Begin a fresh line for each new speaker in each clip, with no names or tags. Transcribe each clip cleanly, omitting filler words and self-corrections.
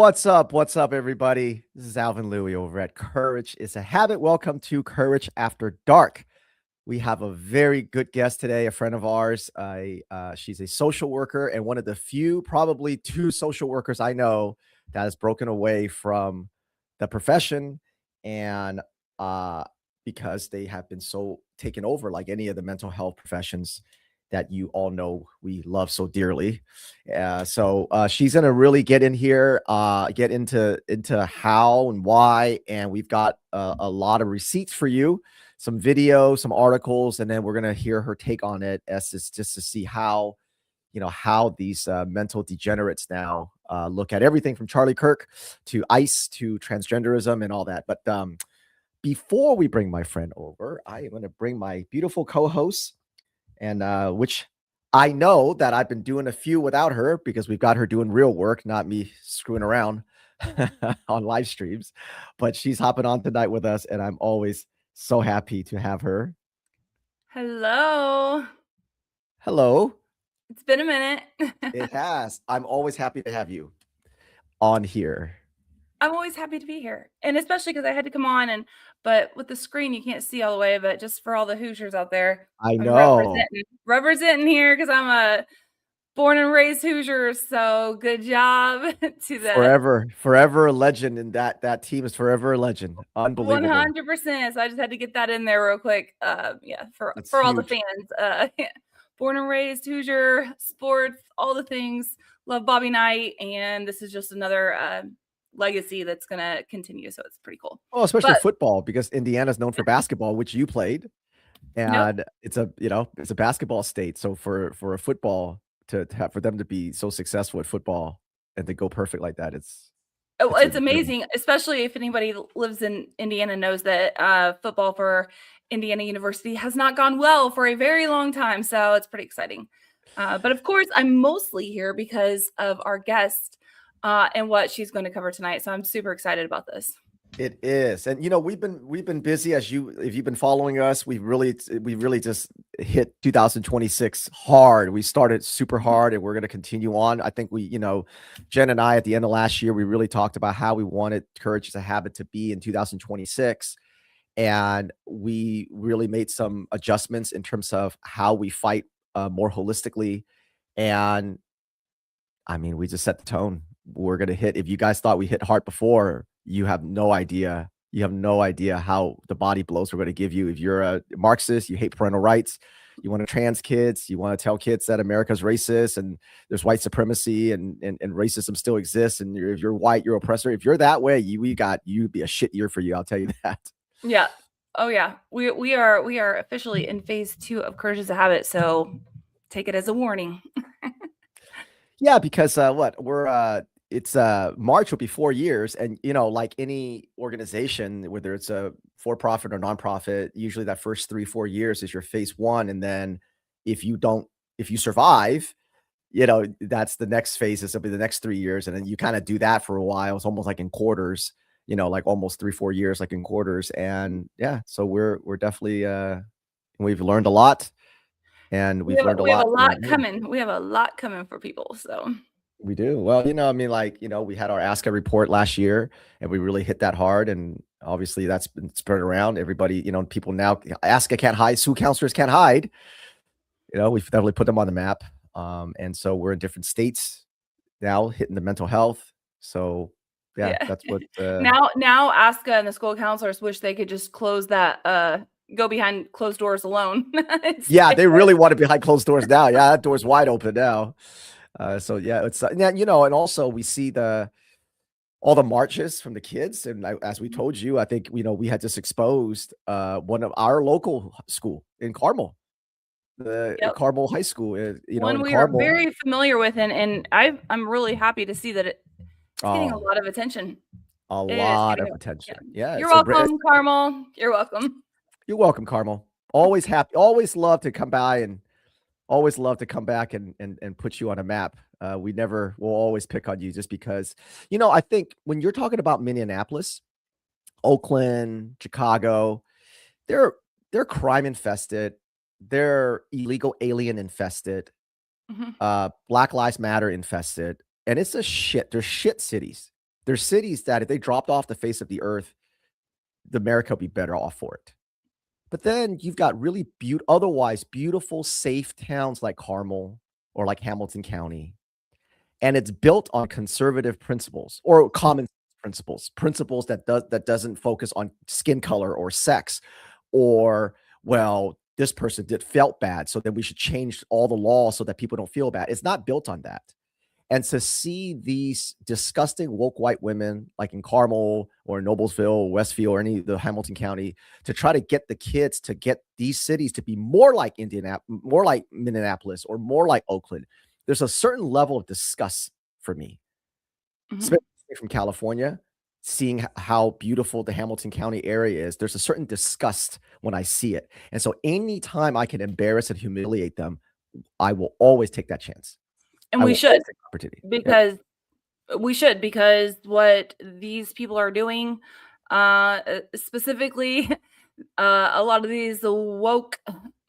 What's up? What's up, everybody? This is Alvin Louie over at Courage is a Habit. Welcome to Courage After Dark. We have a very good guest today, a friend of ours. She's a social worker and one of the few, probably two social workers I know that has broken away from the profession and because they have been so taken over, like any of the mental health professions that you all know we love so dearly. So she's gonna really get in here, get into how and why, and we've got a lot of receipts for you, some video, some articles, and then we're gonna hear her take on it as it's just to see how how these mental degenerates now look at everything from Charlie Kirk to ICE to transgenderism and all that. But before we bring my friend over, I am going to bring my beautiful co-host, and which I know that I've been doing a few without her because we've got her doing real work, not me screwing around on live streams. But she's hopping on tonight with us, and I'm always so happy to have her.
Hello.
Hello.
It's been a minute.
It has. I'm always happy to have you on here.
I'm always happy to be here. And especially because I had to come on but with the screen you can't see all the way, but just for all the Hoosiers out there,
I
I'm
know.
representing here because I'm a born and raised Hoosier. So good job to the
Forever a legend, and that team is forever a legend. Unbelievable.
100%. So I just had to get that in there real quick.
It's
for all the
huge.
fans. Born and raised Hoosier, sports, all the things. Love Bobby Knight, and this is just another legacy that's going to continue. So it's pretty cool.
Well, especially football, because Indiana's known for basketball, which you played, and it's a basketball state. So for a football to have, for them to be so successful at football and to go perfect like that, it's
amazing, especially if anybody lives in Indiana knows that football for Indiana University has not gone well for a very long time. So it's pretty exciting. But of course, I'm mostly here because of our guest and what she's going to cover tonight. So I'm super excited about this.
It is. And we've been busy, if you've been following us. We really just hit 2026 hard. We started super hard and we're going to continue on. I think Jen and I at the end of last year, we really talked about how we wanted Courage as a Habit to be in 2026. And we really made some adjustments in terms of how we fight more holistically. And I mean, we just set the tone. We're going to hit, if you guys thought we hit hard before, you have no idea. You have no idea how the body blows we're going to give you. If you're a Marxist, you hate parental rights, you want to trans kids, you want to tell kids that America's racist and there's white supremacy and racism still exists. And if you're white, you're oppressor. If you're that way, you'd be a shit year for you. I'll tell you that.
Yeah. Oh yeah. We are officially in phase 2 of Courage is a Habit. So take it as a warning.
Yeah, because it's March will be 4 years, and like any organization, whether it's a for-profit or nonprofit, usually that first 3-4 years is your phase 1, and then if you survive, that's the next phase. It'll be the next 3 years, and then you kind of do that for a while. It's almost like in quarters, like almost 3-4 years, like in quarters. And yeah, so we're definitely we've learned a lot, and we've learned a lot.
We have a lot coming. We have a lot coming for people. So
we do. Well, I mean, we had our ASCA report last year and we really hit that hard. And obviously that's been spread around. Everybody, people now, ASCA can't hide, SUH counselors can't hide. We've definitely put them on the map. And so we're in different states now hitting the mental health. So yeah. That's what
now ASCA and the school counselors wish they could just close that go behind closed doors alone.
Yeah, they really want to be behind closed doors now. Yeah, that door's wide open now. So yeah, it's and also we see all the marches from the kids, and as we told you, I think we had just exposed one of our local school in Carmel, the Carmel High School.
One we are very familiar with, and I'm really happy to see that it's getting a lot of attention.
A lot of attention. Yeah.
You're welcome, Carmel. You're welcome.
You're welcome, Carmel. Always happy. Always love to come by and. Always love to come back and put you on a map. We'll always pick on you just because, I think when you're talking about Minneapolis, Oakland, Chicago, they're crime infested. They're illegal alien infested.
Mm-hmm.
Black Lives Matter infested. And it's they're shit cities. There's cities that if they dropped off the face of the earth, the America would be better off for it. But then you've got really otherwise beautiful, safe towns like Carmel or like Hamilton County, and it's built on conservative principles or common principles that doesn't focus on skin color or sex, or well, this person felt bad, so then we should change all the laws so that people don't feel bad. It's not built on that. And to see these disgusting woke white women, like in Carmel or Noblesville, Westfield, or any of the Hamilton County, to try to get the kids to get these cities to be more like Indianapolis, more like Minneapolis, or more like Oakland, there's a certain level of disgust for me, especially from California, seeing how beautiful the Hamilton County area is. There's a certain disgust when I see it. And so anytime I can embarrass and humiliate them, I will always take that chance.
And we should, because we should, because what these people are doing, specifically, a lot of these woke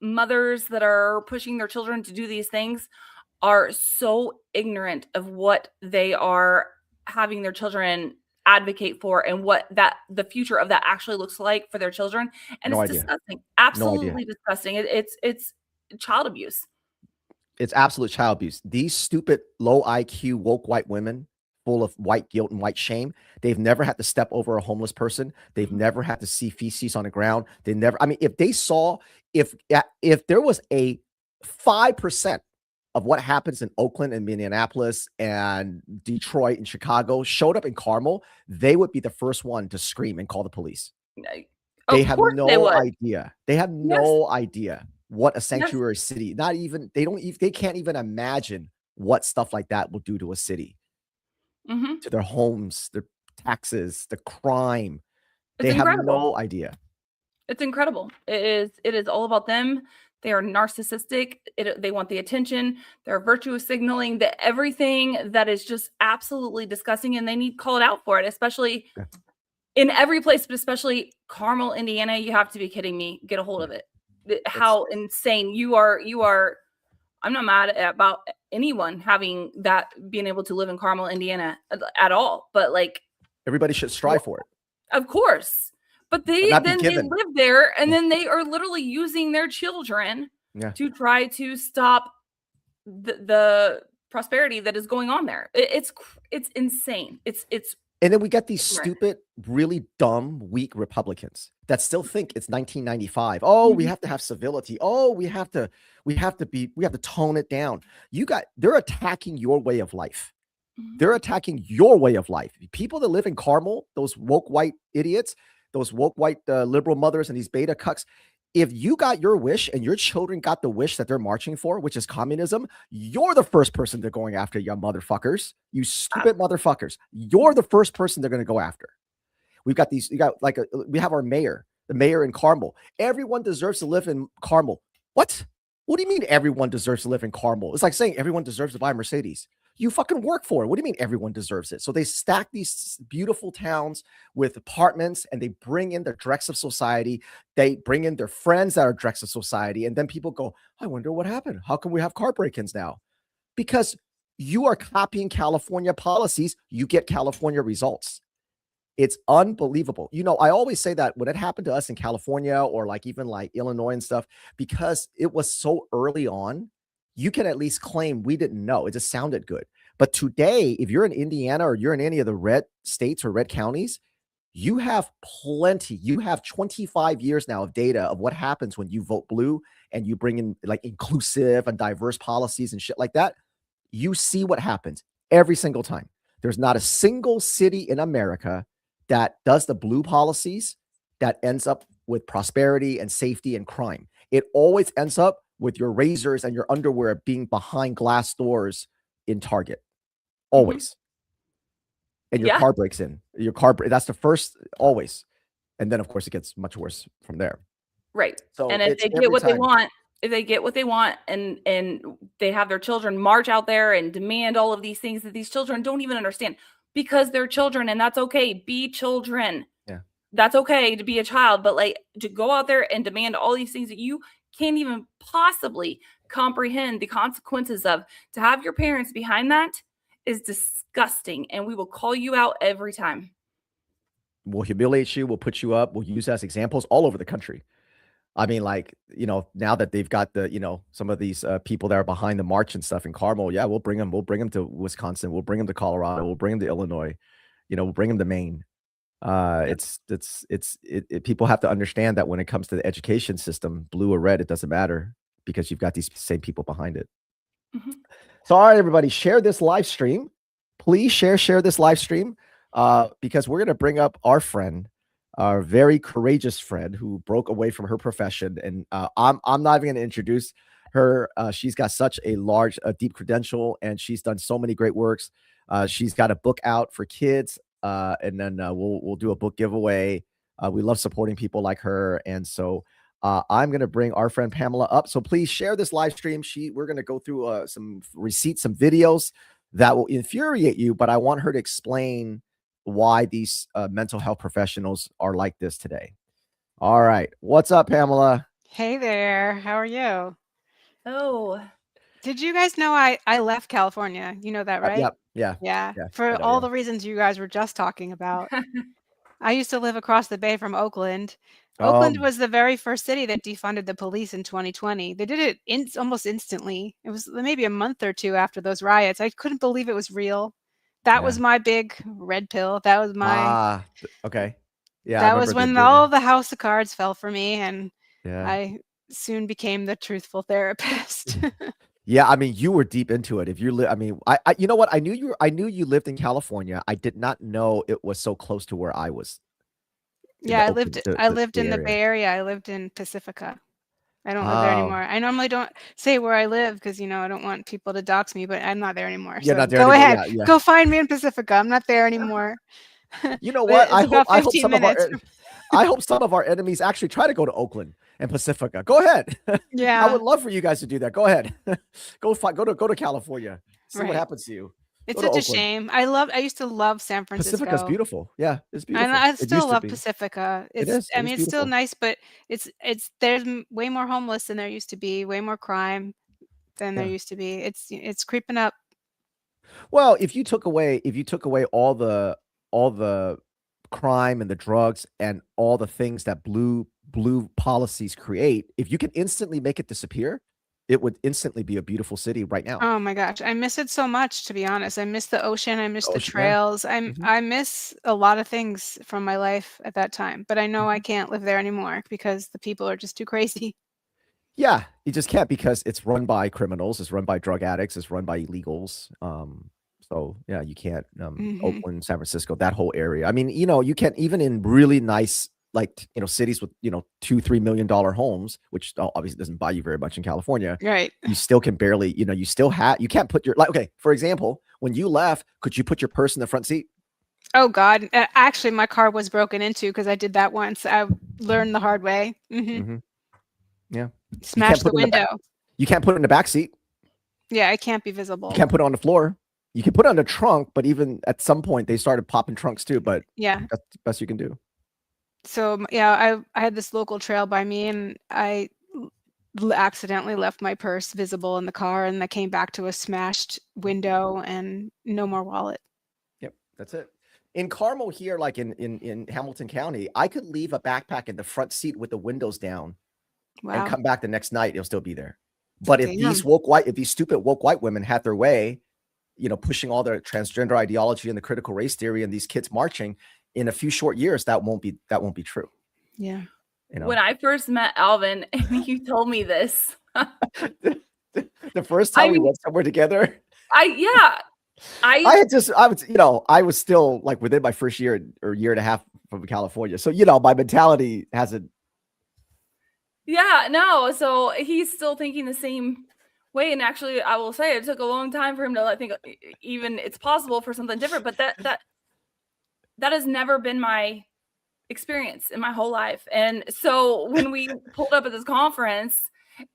mothers that are pushing their children to do these things are so ignorant of what they are having their children advocate for and what the future of that actually looks like for their children. And it's disgusting. Absolutely disgusting. It's child abuse.
It's absolute child abuse. These stupid, low IQ, woke white women full of white guilt and white shame, they've never had to step over a homeless person. They've never had to see feces on the ground. They never, I mean, if they saw, if there was a 5% of what happens in Oakland and Minneapolis and Detroit and Chicago showed up in Carmel, they would be the first one to scream and call the police. They have no idea. They have no idea what a sanctuary city, they can't even imagine what stuff like that will do to a city, to their homes, their taxes, the crime. They have no idea.
It's incredible. It is all about them. They are narcissistic. They want the attention. They're virtue signaling, that everything that is just absolutely disgusting, and they need called out for it, especially in every place, but especially Carmel, Indiana. You have to be kidding me. Get a hold of it. How insane you are. I'm not mad about anyone having that, being able to live in Carmel, Indiana at all, but like
everybody should strive for it.
Of course. But they live there, and then they are literally using their children to try to stop the prosperity that is going on there. It's insane. It's
And then we get these stupid, really dumb, weak Republicans that still think it's 1995. Oh, we have to have civility. Oh, we have to tone it down. They're attacking your way of life. They're attacking your way of life. People that live in Carmel, those woke white idiots, those woke white liberal mothers and these beta cucks, if you got your wish and your children got the wish that they're marching for, which is communism, you're the first person they're going after, you motherfuckers. You stupid motherfuckers. You're the first person they're going to go after. We have our mayor, the mayor in Carmel. Everyone deserves to live in Carmel. What? What do you mean everyone deserves to live in Carmel? It's like saying everyone deserves to buy a Mercedes. You fucking work for it. What do you mean everyone deserves it? So they stack these beautiful towns with apartments, and they bring in the dregs of society. They bring in their friends that are dregs of society. And then people go, I wonder what happened. How come we have car break-ins now? Because you are copying California policies. You get California results. It's unbelievable. I always say that when it happened to us in California or even Illinois and stuff, because it was so early on, you can at least claim we didn't know. It just sounded good. But today, if you're in Indiana or you're in any of the red states or red counties, you have plenty. You have 25 years now of data of what happens when you vote blue and you bring in inclusive and diverse policies and shit like that. You see what happens every single time. There's not a single city in America that does the blue policies that ends up with prosperity and safety and crime. It always ends up with your razors and your underwear being behind glass doors in Target. Always. And your car breaks in. That's the first, always. And then, of course, it gets much worse from there.
Right. So and if they get what they want, and they have their children march out there and demand all of these things that these children don't even understand, because they're children, and that's okay. Be children. Yeah. That's okay to be a child, but to go out there and demand all these things that you can't even possibly comprehend the consequences of, to have your parents behind that is disgusting, and we will call you out every time.
We'll humiliate you. We'll put you up. We'll use as examples all over the country. I mean, like, now that they've got some of these people that are behind the march and stuff in Carmel, yeah, we'll bring them. We'll bring them to Wisconsin. We'll bring them to Colorado. We'll bring them to Illinois. We'll bring them to Maine.
Yep.
People have to understand that when it comes to the education system, blue or red, it doesn't matter because you've got these same people behind it.
Mm-hmm.
So, all right, everybody, share this live stream. Please share this live stream because we're going to bring up our friend, our very courageous friend who broke away from her profession. And I'm not even going to introduce her. She's got such a large, deep credential, and she's done so many great works. She's got a book out for kids, and then we'll do a book giveaway. We love supporting people like her, and so I'm going to bring our friend Pamela up. So please share this live stream. We're going to go through some receipts, some videos that will infuriate you, but I want her to explain why these mental health professionals are like this today. All right. What's up, Pamela?
Hey there. How are you?
Oh.
Did you guys know I left California? You know that, right?
Yep. Yeah.
Yeah. For all the reasons you guys were just talking about. I used to live across the bay from Oakland. Oakland was the very first city that defunded the police in 2020. They did it almost instantly. It was maybe a month or two after those riots. I couldn't believe it was real. That was my big red pill. That was my
okay. Yeah.
That was when all the house of cards fell for me, and I soon became the truthful therapist.
Yeah, I mean, you were deep into it. If you I mean, I you know what? I knew you lived in California. I did not know it was so close to where I was.
Yeah, I lived in the Bay Area. I lived in Pacifica. I don't live there anymore. I normally don't say where I live because, I don't want people to dox me, but I'm not there anymore.
You're
so
not there
go
anymore.
ahead.
Yeah.
Go find me in Pacifica. I'm not there anymore.
You know what? I hope some of our enemies actually try to go to Oakland and Pacifica. Go ahead.
Yeah.
I would love for you guys to do that. Go ahead. Go to California. See what happens to you.
It's such a shame. I used to love San Francisco.
Pacifica's beautiful. Yeah, it's beautiful.
And I still love Pacifica. It's still nice, but there's way more homeless than there used to be, way more crime than there used to be. It's creeping up.
Well, if you took away all the crime and the drugs and all the things that blue policies create, if you can instantly make it disappear, it would instantly be a beautiful city right now.
Oh my gosh, I miss it so much, to be honest. I miss the ocean. I miss the trails. I miss a lot of things from my life at that time, but I know I can't live there anymore because the people are just too crazy.
Yeah, you just can't because it's run by criminals, it's run by drug addicts, it's run by illegals. So yeah, you can't. Oakland, San Francisco, that whole area. I mean, you can't even in really nice, cities with $2-3 million homes, which obviously doesn't buy you very much in California.
Right.
You still can barely, you can't put your okay. For example, when you left, could you put your purse in the front seat?
Oh God! Actually, my car was broken into because I did that once. I learned the hard way.
Yeah.
Smashed the window.
You can't put it in the back seat.
Yeah, it can't be visible.
You can't put it on the floor. You can put it on the trunk, but even at some point they started popping trunks too. But
yeah,
that's the best you can do.
So yeah, I had this local trail by me, and I accidentally left my purse visible in the car, and I came back to a smashed window and no more wallet.
Yep, that's it. In Carmel here, like in Hamilton County, I could leave a backpack in the front seat with the windows down and come back the next night, it'll still be there. But if these stupid woke white women had their way, pushing all their transgender ideology and the critical race theory and these kids marching, in a few short years, that won't be true.
Yeah.
When I first met Alvin and you told me this,
the first time we went somewhere together,
I
was still like within my first year or year and a half from California. So, my mentality hasn't.
Yeah, no. So he's still thinking the same way. And actually, I will say it took a long time for him to think even it's possible for something different. But that has never been my experience in my whole life. And so when we pulled up at this conference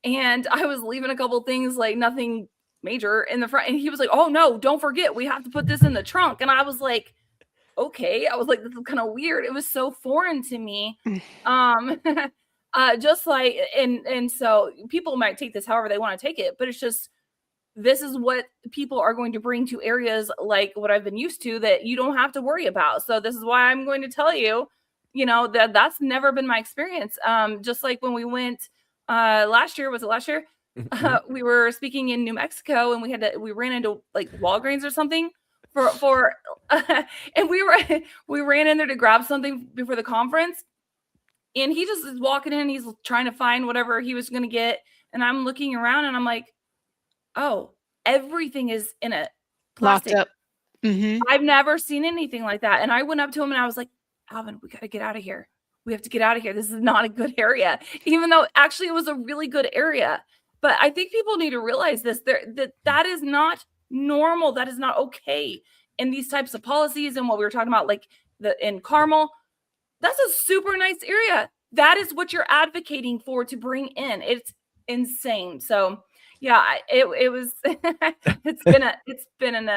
and I was leaving a couple things, like nothing major, in the front, and he was like, "Oh no, don't forget, we have to put this in the trunk." And I was like, okay. I was like, this is kind of weird. It was so foreign to me. Just like, and so people might take this however they want to take it, but it's just this is what people are going to bring to areas like what I've been used to that you don't have to worry about. So this is why I'm going to tell you, that's never been my experience. Just like when we went last year, was it last year? We were speaking in New Mexico, and we ran into like Walgreens or something and we ran in there to grab something before the conference, and he just is walking in, he's trying to find whatever he was going to get, and I'm looking around and I'm like, oh, everything is in a plastic.
Locked up. Mm-hmm.
I've never seen anything like that. And I went up to him and I was like, Alvin, we got to get out of here. We have to get out of here. This is not a good area, even though actually it was a really good area. But I think people need to realize this, that is not normal. That is not okay. And these types of policies and what we were talking about, like in Carmel, that's a super nice area. That is what you're advocating for to bring in. It's insane. So yeah, it was, it's been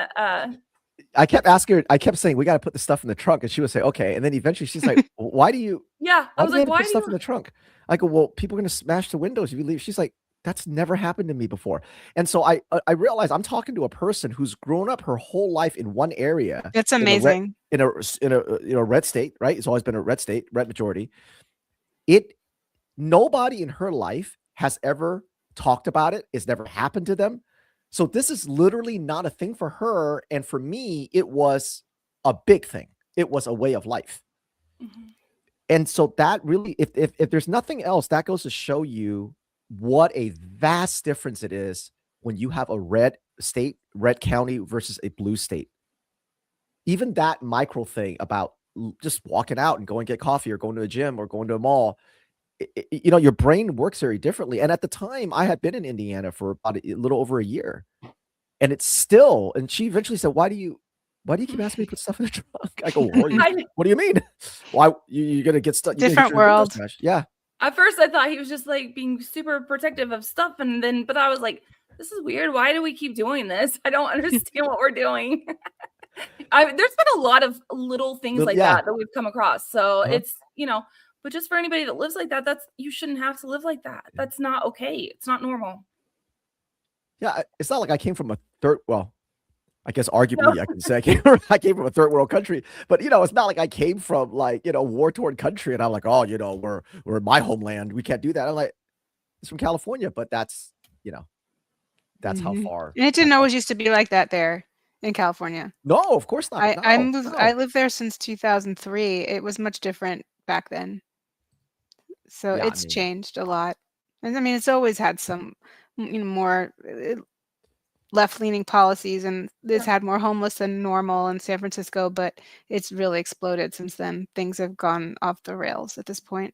I kept asking her, I kept saying, we got to put the stuff in the trunk. And she would say, okay. And then eventually she's like, why do you,
yeah, I was like, why
put stuff in the trunk? I go, well, people are going to smash the windows if you leave. She's like, that's never happened to me before. And so I realized I'm talking to a person who's grown up her whole life in one area.
That's amazing.
In a red state, right? It's always been a red state, red majority. Nobody in her life has ever talked about it. It's never happened to them. So this is literally not a thing for her. And for me, it was a big thing. It was a way of life. Mm-hmm. And so that really, if there's nothing else, that goes to show you what a vast difference it is when you have a red state, red county versus a blue state. Even that micro thing about just walking out and going to get coffee or going to a gym or going to a mall, your brain works very differently. And at the time I had been in Indiana for about a little over a year, and it's still, and she eventually said, why do you keep asking me to put stuff in the trunk? I go, what do you mean? Why you're going to get stuff?
Different world.
Yeah.
At first I thought he was just like being super protective of stuff. But I was like, this is weird. Why do we keep doing this? I don't understand what we're doing. There's been a lot of little things like that we've come across. So it's, but just for anybody that lives like that, you shouldn't have to live like that. That's not okay. It's not normal.
Yeah. It's not like I came from I guess arguably I can say I came from a third world country, but it's not like I came from war-torn country and I'm like, oh, we're in my homeland. We can't do that. I'm like, it's from California, but that's that's how far.
And it didn't always used to be like that there in California.
No, of course not.
I lived there since 2003. It was much different back then. So it's changed a lot. And I mean, it's always had some, more left-leaning policies, and this had more homeless than normal in San Francisco, but it's really exploded since then. Things have gone off the rails at this point.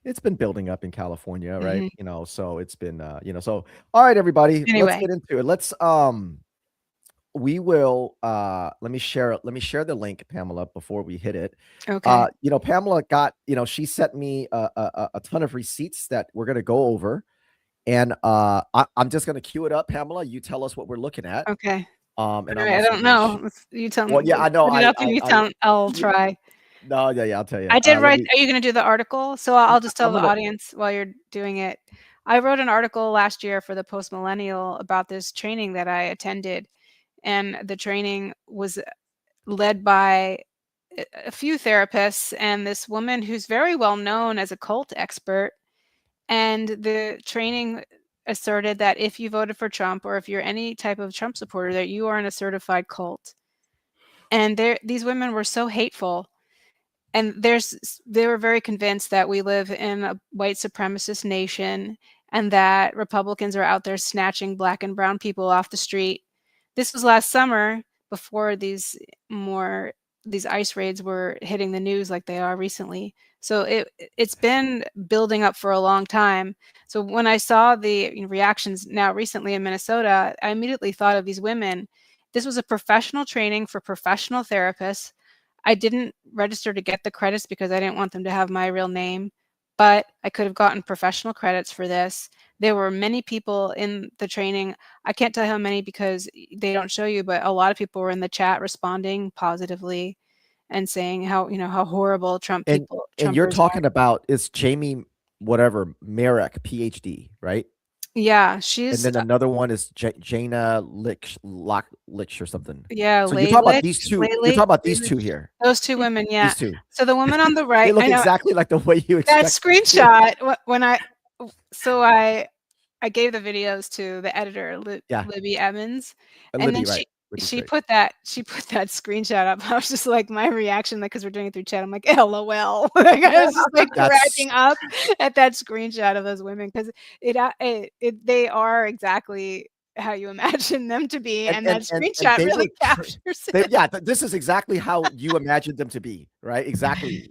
It's been building up in California, right? So it's been, so all right, everybody,
anyway.
Let's get into it. Let's, we will, let me share the link, Pamela, before we hit it.
Okay.
Pamela got, she sent me a ton of receipts that we're going to go over. And I'm just going to cue it up, Pamela. You tell us what we're looking at.
Okay.
And
I don't know. You tell me.
Well, yeah, I know.
I'll try.
No, yeah, I'll tell you.
I did write. Are you going to do the article? So I'll just tell the audience while you're doing it. I wrote an article last year for the Post Millennial about this training that I attended, and the training was led by a few therapists and this woman who's very well known as a cult expert. And the training asserted that if you voted for Trump, or if you're any type of Trump supporter, that you are in a certified cult. And these women were so hateful. And they were very convinced that we live in a white supremacist nation and that Republicans are out there snatching Black and brown people off the street. This was last summer, before these ICE raids were hitting the news like they are recently. So it's been building up for a long time. So when I saw the reactions now recently in Minnesota, I immediately thought of these women. This was a professional training for professional therapists. I didn't register to get the credits because I didn't want them to have my real name, but I could have gotten professional credits for this. There were many people in the training. I can't tell how many because they don't show you, but a lot of people were in the chat responding positively and saying how horrible Trump people.
And you're talking about, it's Jamie whatever Merrick, PhD, right?
Yeah,
And
she's
then another one is Jana Lich or something.
yeah,
So you're talking about these
Laylich,
two. You're
Laylich,
talking about these two
Laylich.
here.
Those two women, yeah.
These two.
So the woman on the
They
right,
look
I know
exactly like the way you
that
expect them to.
screenshot when I gave the videos to the editor,
Yeah,
Libby Evans, and then
Libby, right? Libby's
she
great.
put that screenshot up. I was just like, my reaction, like, because we're doing it through chat, I'm like, LOL. Like, I was just like
That's
cracking up at that screenshot of those women because they are exactly how you imagine them to be, and that
and
screenshot
they
really
were
captures
they,
it.
yeah, this is exactly how you imagined them to be, right? Exactly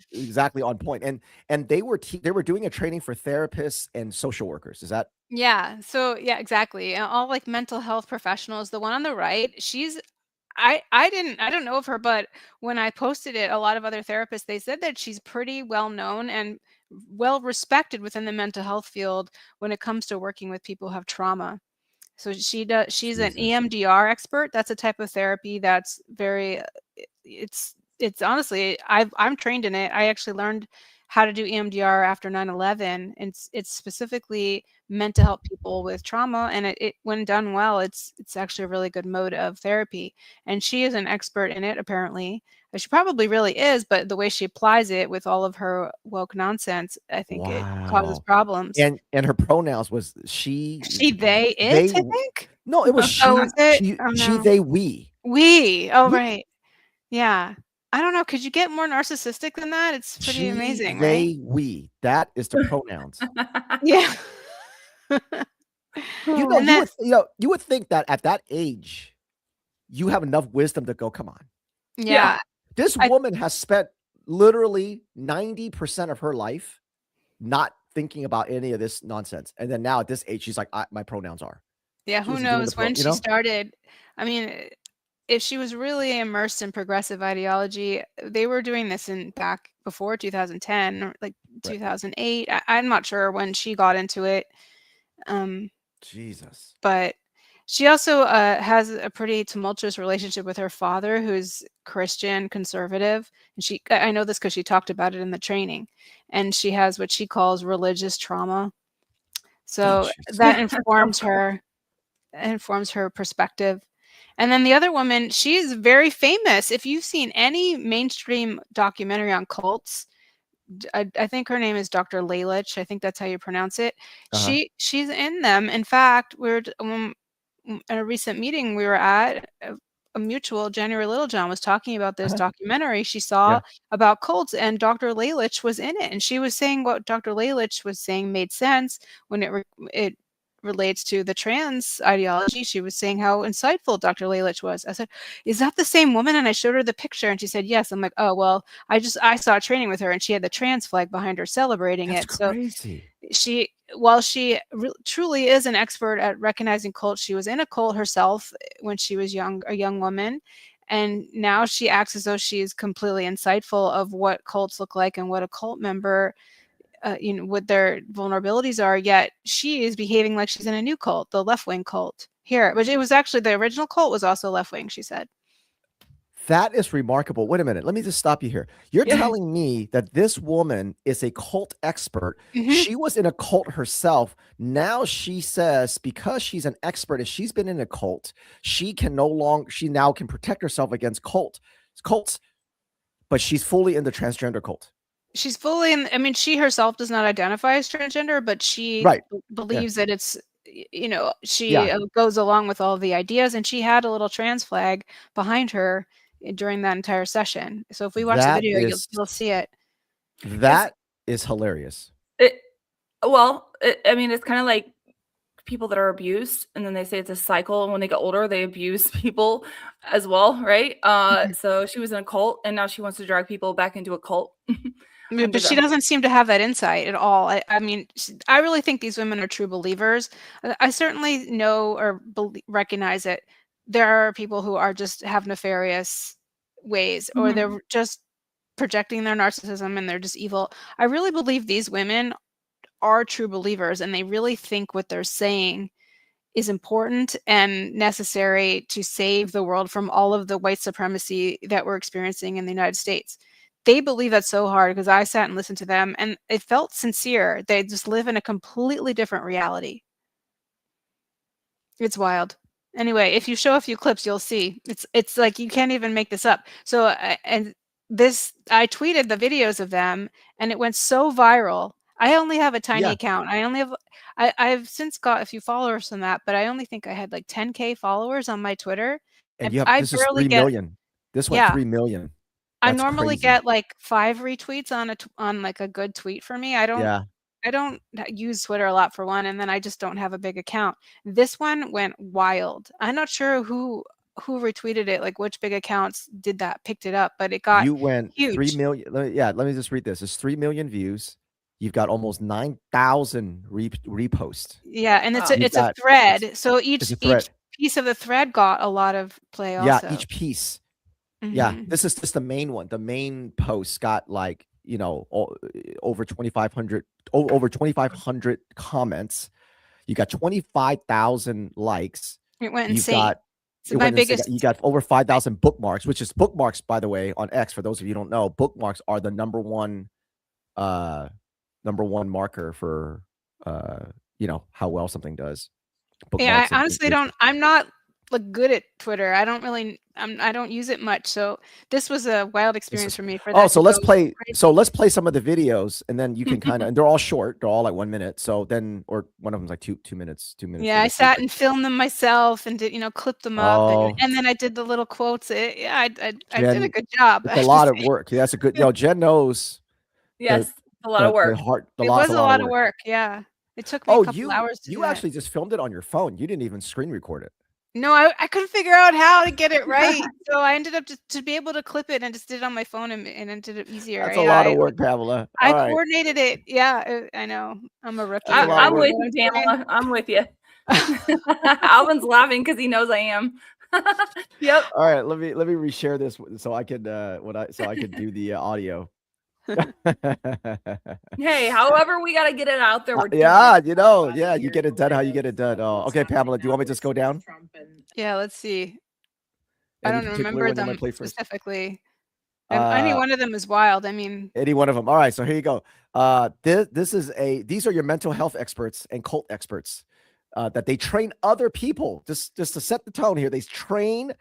on point. And they were doing a training for therapists and social workers. Is that
Yeah. So yeah, exactly. And all like mental health professionals. The one on the right, I don't know of her, but when I posted it, a lot of other therapists, they said that she's pretty well known and well respected within the mental health field when it comes to working with people who have trauma. So she's an
Jesus?
EMDR expert. That's a type of therapy that's very it's honestly I'm trained in it. I actually learned how to do EMDR after 9/11, and it's specifically meant to help people with trauma, and it when done well, it's actually a really good mode of therapy. And she is an expert in it apparently. She probably really is, but the way she applies it with all of her woke nonsense, I think it causes
Wow.
problems.
And her pronouns was she,
She, they,
they.
it, I think?
No, it was
Oh, was it? Oh,
she,
no.
they, we.
We. Oh,
We,
right. Yeah. I don't know. Could you get more narcissistic than that? It's pretty
she,
amazing, right?
they, we. That is the pronouns.
Yeah.
You know,
And then
you would think that at that age, you have enough wisdom to go, come on.
yeah,
This
I
woman has spent literally 90% of her life not thinking about any of this nonsense. And then now at this age, she's like, my pronouns are.
yeah,
She
who
wasn't doing
knows when she started. I mean, if she was really immersed in progressive ideology, they were doing this in back before 2010 or like
Right.
2008. I'm not sure when she got into it.
Jesus.
But she also has a pretty tumultuous relationship with her father, who's Christian conservative. And I know this because she talked about it in the training. And she has what she calls religious trauma.
Oh,
So
Jesus.
that informs her perspective. And then the other woman, she's very famous. If you've seen any mainstream documentary on cults, I think her name is Dr. Laylich. I think that's how you pronounce it.
Uh-huh.
She's in them. In fact, at a recent meeting we were at, a mutual, January Littlejohn, was talking about this
Uh-huh.
documentary she saw
Yeah.
about cults, and Dr. Laylich was in it, and she was saying what Dr. Laylich was saying made sense when it relates to the trans ideology. She was saying how insightful Dr. Laylich was. I said, "Is that the same woman?" And I showed her the picture, and she said, "Yes." I'm like, "Oh well, I saw a training with her, and she had the trans flag behind her celebrating
That's
it." So
crazy.
while she truly is an expert at recognizing cults, she was in a cult herself when she was a young woman, and now she acts as though she's completely insightful of what cults look like and what a cult member what their vulnerabilities are, yet she is behaving like she's in a new cult, the left-wing cult here. But it was actually the original cult was also left-wing, she said.
That is remarkable. Wait a minute. Let me just stop you here. You're
Yeah.
telling me that this woman is a cult expert.
Mhm.
She was in a cult herself. Now she says because she's an expert and she's been in a cult, she now can protect herself against cults, but she's fully in the transgender cult.
She's fully in. I mean, she herself does not identify as transgender, but she
Right.
believes that it's, she
Yeah.
goes along with all the ideas, and she had a little trans flag behind her during that entire session. So if we watch the
That
video,
is
you'll see it.
It's
that is hilarious.
I mean, it's kind of like people that are abused, and then they say it's a cycle, and when they get older, they abuse people as well, right? So she was in a cult, and now she wants to drag people back into a cult.
But she doesn't seem to have that insight at all. I mean, I really think these women are true believers. I certainly know or recognize that there are people who are just have nefarious ways, or they're just projecting their narcissism and they're just evil. I really believe these women are true believers, and they really think what they're saying is important and necessary to save the world from all of the white supremacy that we're experiencing in the United States. They believe that so hard because I sat and listened to them, and it felt sincere. They just live in a completely different reality. It's wild. Anyway, if you show a few clips, you'll see. It's like you can't even make this up. So I tweeted the videos of them, and it went so viral. I only have a tiny account. I've since got a few followers from that, but I only think I had like 10K followers on my Twitter.
And this is 3 million. This went 3 million.
I normally get like 5 retweets on like a good tweet for me. I don't use Twitter a lot for one, and then I just don't have a big account. This one went wild. I'm not sure who retweeted it, like which big accounts picked it up, but it got
you went
huge.
3 million. Let me just read this. It's 3 million views. You've got almost 9,000 reposts.
Yeah, and it's a thread. So each piece of the thread got a lot of play also.
Yeah, each piece. Yeah, this is just the main one. The main post got like, over 2,500 comments. You got 25,000 likes.
It went insane.
You got over 5,000 bookmarks, which is bookmarks, by the way, on X. For those of you who don't know, bookmarks are the number one marker for how well something does.
Bookmarks, I honestly don't. I'm not like good at Twitter. I don't use it much. So this was a wild experience for me.
So let's play some of the videos, and then you can kind of, and they're all short. They're all like 1 minute. So then, or one of them's like two minutes.
Yeah, I sat and filmed them myself and did, clip them up, and then I did the little quotes. I did a good job.
It's a lot of work. Yeah, that's a good. Jen knows.
Yes, a lot of work.
It was a lot of work. Yeah, it took me a couple hours.
You actually just filmed it on your phone. You didn't even screen record it.
No, I couldn't figure out how to get it right. So I ended up to be able to clip it and just did it on my phone and it did it easier.
That's a lot of work, Pamela.
I coordinated it. Yeah, I know. I'm a rookie.
I'm with you, Pamela. I'm with you. Alvin's laughing because he knows I am. Yep.
All right, let me reshare this so I can do the audio.
Hey, however we got to get it out there.
You get it done how you get it done. Oh, okay, Pamela, do you want me to just go down?
Yeah, let's see. I don't remember them specifically. Any one of them is wild. I mean,
any one of them. All right, so here you go. These are your mental health experts and cult experts that they train other people. Just to set the tone here, they train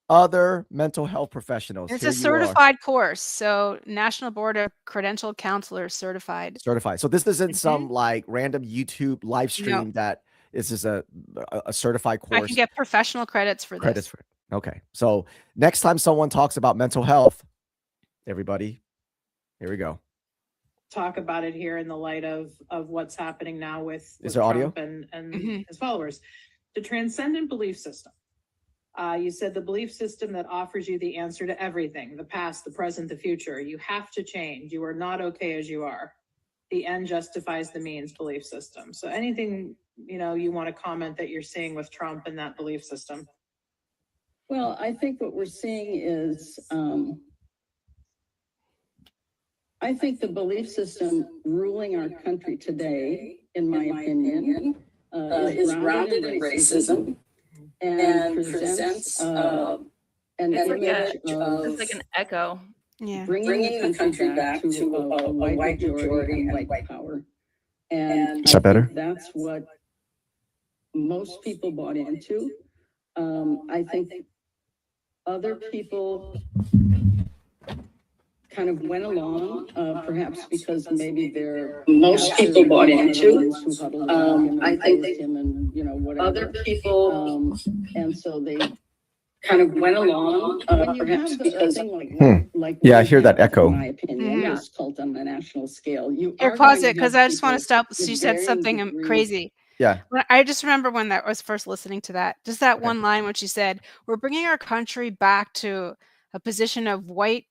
other mental health professionals.
It's a certified course, so National Board of Credentialed Counselors certified.
So this isn't some like random YouTube live stream. That this is a certified course.
I can get professional credits for this.
Okay, so next time someone talks about mental health, everybody, here we go.
Talk about it here in the light of what's happening now with
Trump
audio and his followers. The transcendent belief system. You said the belief system that offers you the answer to everything, the past, the present, the future. You have to change. You are not okay as you are. The end justifies the means belief system. So anything, you want to comment that you're seeing with Trump and that belief system?
Well, I think what we're seeing is, I think the belief system ruling our country today, in my opinion, is grounded in racism. And presents an image of,
it's like an echo.
Yeah,
bringing the country back to a white majority and white power. And
is that better?
That's what most people bought into. I think other people kind of went along, perhaps because maybe they're most people bought into. I think him and whatever. Other people, and so they kind of went along, perhaps because like
I hear that echo.
In my opinion, this cult on the national scale.
Here, pause it because I just want to stop. She said something crazy.
Yeah.
I just remember when I was first listening to that, just that one line when she said, "We're bringing our country back to a position of white."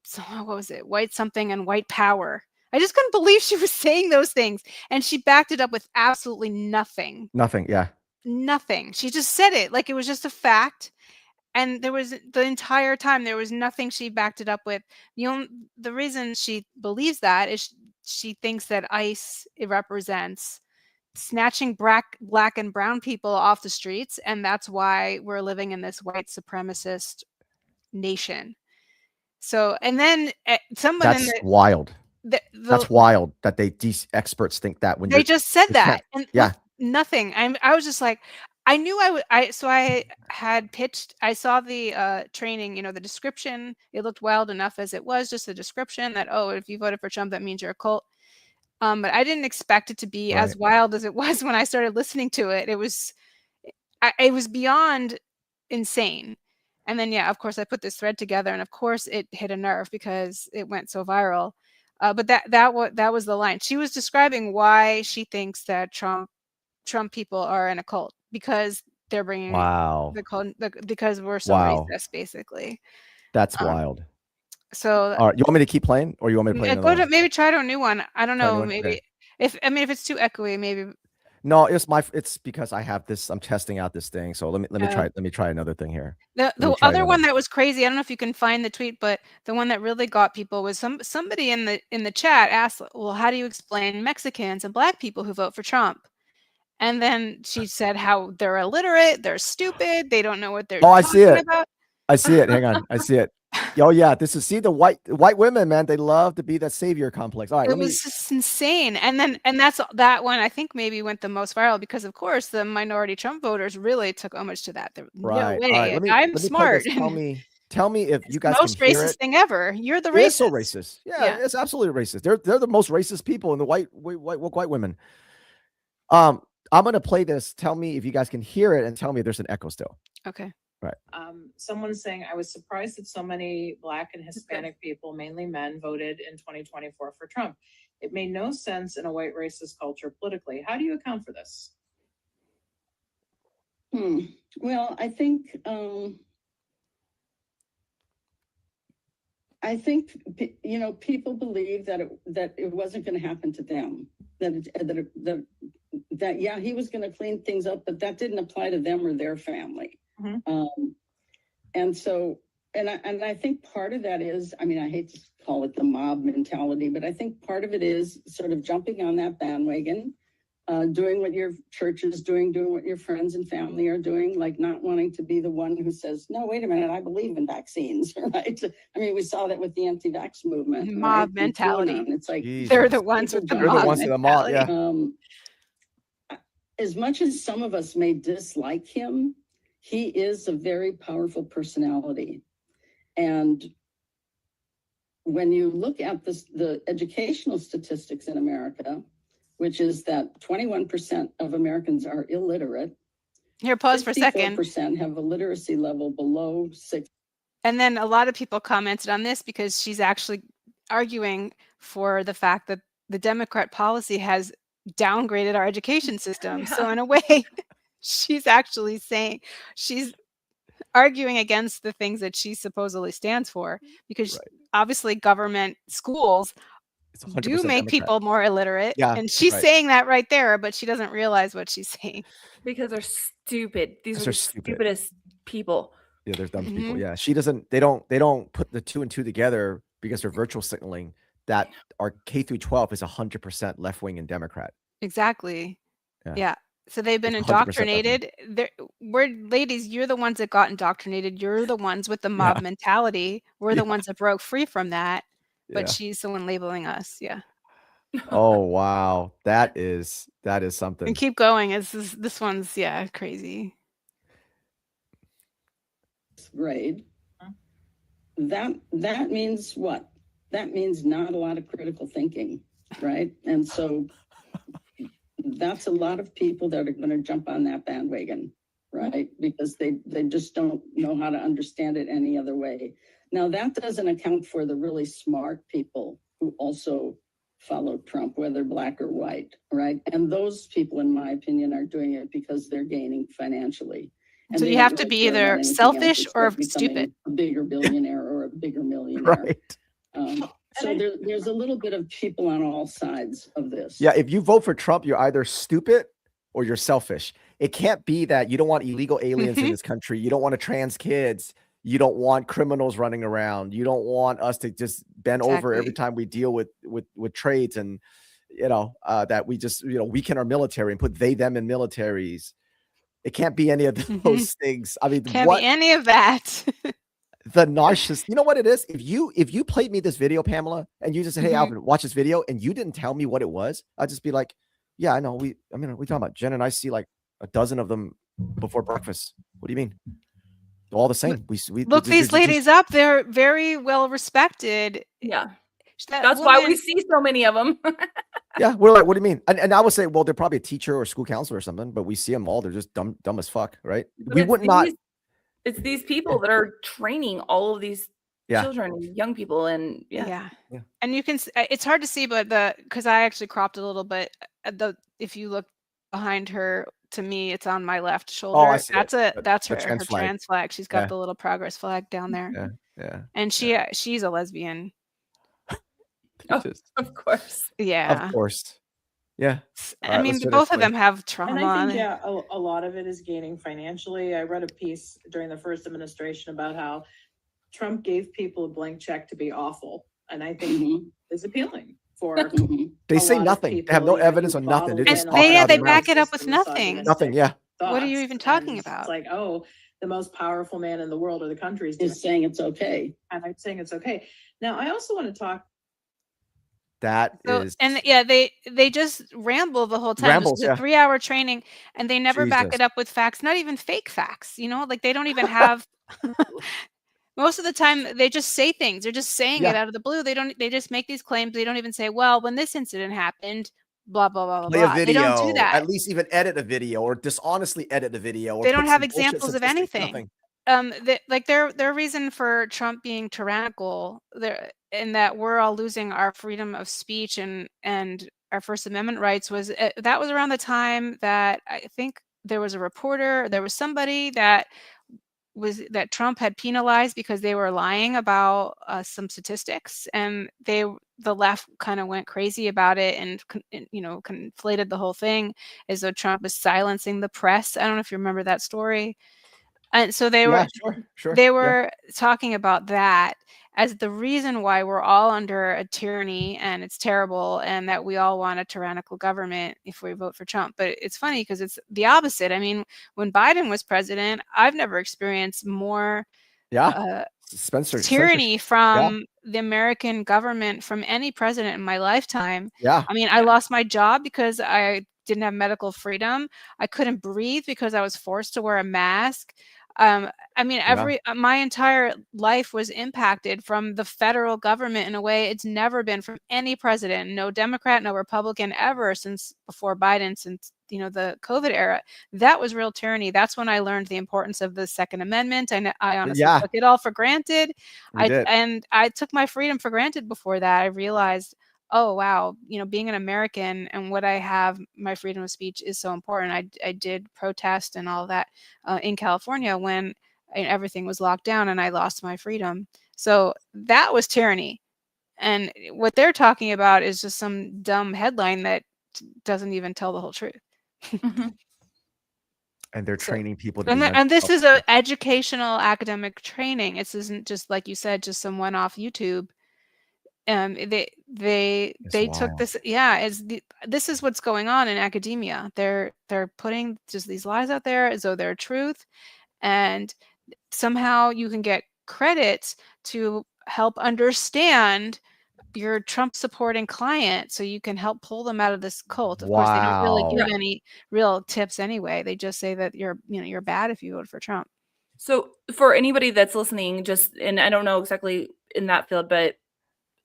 So what was it? White something and white power. I just couldn't believe she was saying those things. And she backed it up with absolutely nothing.
Nothing. Yeah.
Nothing. She just said it like it was just a fact. And there was the entire time, there was nothing she backed it up with. The reason she believes that is she thinks that ICE, it represents snatching black and brown people off the streets. And that's why we're living in this white supremacist nation. So, and then
that's wild. That's wild that these experts think that when
they just said that and nothing. I was just like, I knew so I had pitched, I saw the training, the description. It looked wild enough as it was, just a description that, oh, if you voted for Trump, that means you're a cult. But I didn't expect it to be as wild as it was when I started listening to it. It was beyond insane. And then, yeah, of course, I put this thread together, and of course, it hit a nerve because it went so viral. But that was the line. She was describing why she thinks that Trump people are in a cult, because they're bringing the cult, because we're so racist, basically.
That's wild.
So,
all right, you want me to keep playing, or you want me to play another one?
Maybe try to a new one. I don't know. Maybe if it's too echoey, maybe.
No, it's because I have this. I'm testing out this thing. So let me try another thing here.
The other one that was crazy, I don't know if you can find the tweet, but the one that really got people was somebody in the chat asked, well, how do you explain Mexicans and Black people who vote for Trump? And then she said how they're illiterate, they're stupid, they don't know what they're talking about.
I see it. Hang on. I see it. Oh yeah, the white women, man. They love to be that savior complex. All right,
it was just insane. And that one I think maybe went the most viral because of course the minority Trump voters really took homage to that.
Right.
No way.
Right.
I'm smart.
Tell me if you guys
most
can hear
racist
it.
thing ever. You're the racist.
It's so racist. Yeah, it's absolutely racist. They're the most racist people in the white women. I'm gonna play this. Tell me if you guys can hear it, and tell me if there's an echo still.
Okay.
Right.
Someone's saying, I was surprised that so many Black and Hispanic people, mainly men, voted in 2024 for Trump. It made no sense in a white racist culture politically. How do you account for this?
Well, I think people believe that it wasn't going to happen to them. That yeah, he was going to clean things up, but that didn't apply to them or their family. Mm-hmm. And so, and I think part of that is, I mean, I hate to call it the mob mentality, but I think part of it is sort of jumping on that bandwagon, doing what your church is doing what your friends and family are doing, like not wanting to be the one who says, no, wait a minute, I believe in vaccines, right? I mean, we saw that with the anti-vax movement.
Mob mentality.
It's like,
they're the ones with the mob mentality.
Yeah. As much as some of us may dislike him, he is a very powerful personality. And when you look at the educational statistics in America, which is that 21% of Americans are illiterate.
Here, pause for a second.
54% have a literacy level below 6.
And then a lot of people commented on this because she's actually arguing for the fact that the Democrat policy has downgraded our education system. Yeah. So in a way, she's actually saying, she's arguing against the things that she supposedly stands for, because obviously government schools do make Democrat. People more illiterate. Yeah, and she's saying that right there, but she doesn't realize what she's saying.
Because they're stupid. These are the stupidest people.
Yeah, they're dumb people. Yeah. They don't put the two and two together because they're virtual signaling that our K through 12 is 100% left wing and Democrat.
Exactly. Yeah. So they've been indoctrinated. Ladies, you're the ones that got indoctrinated. You're the ones with the mob mentality. We're the ones that broke free from that. But she's the one labeling us. Yeah.
Oh, wow. That is something.
And keep going. This one's crazy.
Grade. That means what? That means not a lot of critical thinking, right? And so that's a lot of people that are going to jump on that bandwagon, right? Because they just don't know how to understand it any other way. Now, that doesn't account for the really smart people who also follow Trump, whether Black or white, right? And those people, in my opinion, are doing it because they're gaining financially. And
so you have to be either selfish or stupid.
A bigger billionaire or a bigger millionaire.
Right.
So there's a little bit of people on all sides of this.
Yeah, if you vote for Trump, you're either stupid or you're selfish. It can't be that you don't want illegal aliens in this country. You don't want to trans kids. You don't want criminals running around. You don't want us to just bend over every time we deal with trades, and that we just weaken our military and put them in militaries. It can't be any of those things. I mean,
can't be any of that.
The narcissist. You know what it is? If you played me this video, Pamela, and you just said, "Hey, Alvin, watch this video," and you didn't tell me what it was, I'd just be like, "Yeah, I know. We're talking about Jen and I see like a dozen of them before breakfast. What do you mean? All the same. We
Look these ladies up. They're very well respected.
Yeah.
That
That's why we
woman-
see so many of them.
Yeah, we're like, what do you mean? And I would say, well, they're probably a teacher or school counselor or something, but we see them all. They're just dumb as fuck, right?
But
We
it's
would not.
It's these people that are training all of these
Yeah.
children, young people, and
Yeah. And you can, it's hard to see, but because I actually cropped a little bit, if you look behind her, to me, it's on my left shoulder.
Oh, I see
that's
it.
that's
The
her
trans flag.
trans flag. She's got
Yeah.
the little progress flag down there.
Yeah. Yeah.
And she's a lesbian.
Oh, of course.
Yeah.
Of course. Yeah.
I
right,
mean,
let's finish
both of
with-
them have trauma.
And I
on
think,
it.
yeah, a lot of it is gaining financially. I read a piece during the first administration about how Trump gave people a blank check to be awful. And I think is appealing for
They
a
say
lot of
nothing. They
people,
have no
you know,
evidence
who
on nothing. They're
bottle
just
in
talking
all
out
they
their
back
mouth.
it up with
racist and
nothing.
Nothing. Yeah.
What are you
thoughts.
even talking
And
about?
It's like, oh, the most powerful man in the world or the country is
Is saying it's okay.
and I'm saying it's okay. Now, I also want to talk.
That is.
And yeah, they just ramble the whole time.
Rambles,
This is a
yeah.
3-hour training, and they never back
Jesus.
it up with facts, not even fake facts. Like they don't even have. Most of the time, they just say things. They're just saying it
Yeah.
out of the blue. They just make these claims. They don't even say, well, when this incident happened, blah blah blah blah
Play a
blah.
video.
They don't do that.
At least even edit a video or dishonestly edit a video. Or
They don't
put
have
some bullshit
examples of
statistics,
anything.
nothing.
Their reason for Trump being tyrannical, in that we're all losing our freedom of speech and our First Amendment rights, was that was around the time that I think there was a reporter, there was somebody that Trump had penalized because they were lying about some statistics, and the left kind of went crazy about it and conflated the whole thing as though Trump was silencing the press. I don't know if you remember that story. And so they were
Sure.
they were talking about that as the reason why we're all under a tyranny and it's terrible, and that we all want a tyrannical government if we vote for Trump. But it's funny because it's the opposite. I mean, when Biden was president, I've never experienced more tyranny from the American government from any president in my lifetime.
Yeah.
I mean, I lost my job because I didn't have medical freedom. I couldn't breathe because I was forced to wear a mask. I mean, my entire life was impacted from the federal government in a way it's never been from any president, no Democrat, no Republican ever since before Biden, since the COVID era. That was real tyranny. That's when I learned the importance of the Second Amendment. I honestly took it all for granted. I took my freedom for granted before that. I realized, oh wow, being an American and what I have, my freedom of speech is so important. I did protest and all that in California when everything was locked down and I lost my freedom. So that was tyranny. And what they're talking about is just some dumb headline that doesn't even tell the whole truth.
And they're training people to
and this is an educational academic training. This isn't just, like you said, just some one-off YouTube. They took this. Yeah, this is what's going on in academia. They're putting just these lies out there as though they're truth, and somehow you can get credits to help understand your Trump supporting client, so you can help pull them out of this cult. Of course, they don't really give any real tips anyway. They just say that you're bad if you vote for Trump.
So for anybody that's listening, and I don't know exactly in that field, but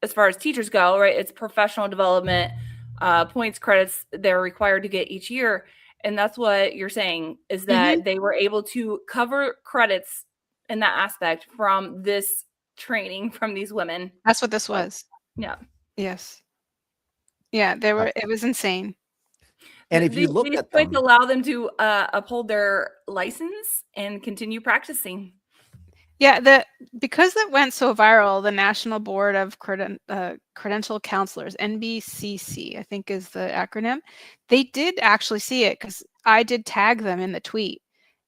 as far as teachers go, right, it's professional development, points, credits they're required to get each year. And that's what you're saying, is that they were able to cover credits in that aspect from this training from these women.
That's what this was.
Yeah.
Yes. Yeah, it was insane.
And if you look
these
at
points
them,
allow them to uphold their license and continue practicing.
Yeah, because that went so viral, the National Board of Credential Counselors, NBCC, I think is the acronym, they did actually see it because I did tag them in the tweet.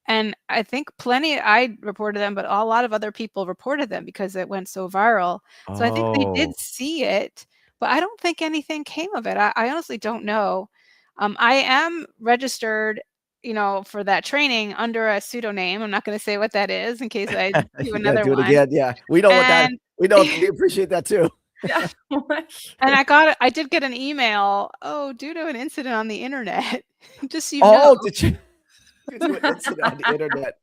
And I think I reported them, but a lot of other people reported them because it went so viral. So I think they did see it, but I don't think anything came of it. I honestly don't know. I am registered for that training under a pseudonym. I'm not going to say what that is in case I do another one.
Again. Yeah, we know what that. We know. We appreciate that too.
Yeah.
And I did get an email. Oh, due to an incident on the internet. Just so you know.
Did you? due to an incident on the internet.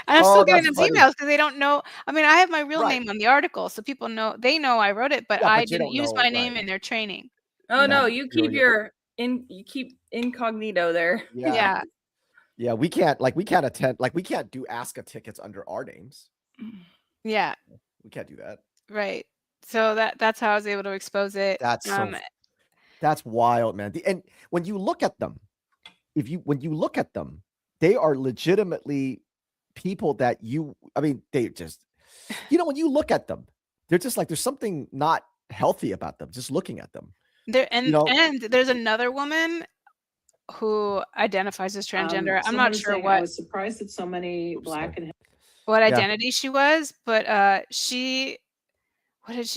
And I'm still getting
that's
those
funny.
emails because they don't know. I mean, I have my real
Right.
name on the article, so people know I wrote it, but
Yeah,
I
but they
didn't
don't
use
know,
my name
right.
in their training.
Oh no,
That's
you keep
brilliant.
you keep incognito there.
Yeah. Yeah, we can't we can't do Aska tickets under our names.
Yeah.
We can't do that.
Right. So that's how I was able to expose it.
That's wild, man. And when you look at them, when you look at them, they are legitimately people that they just, when you look at them, they're just like, there's something not healthy about them, just looking at them.
And there's another woman who identifies as transgender. I'm not sure what.
I was surprised that so many Black and
what identity she was, but what did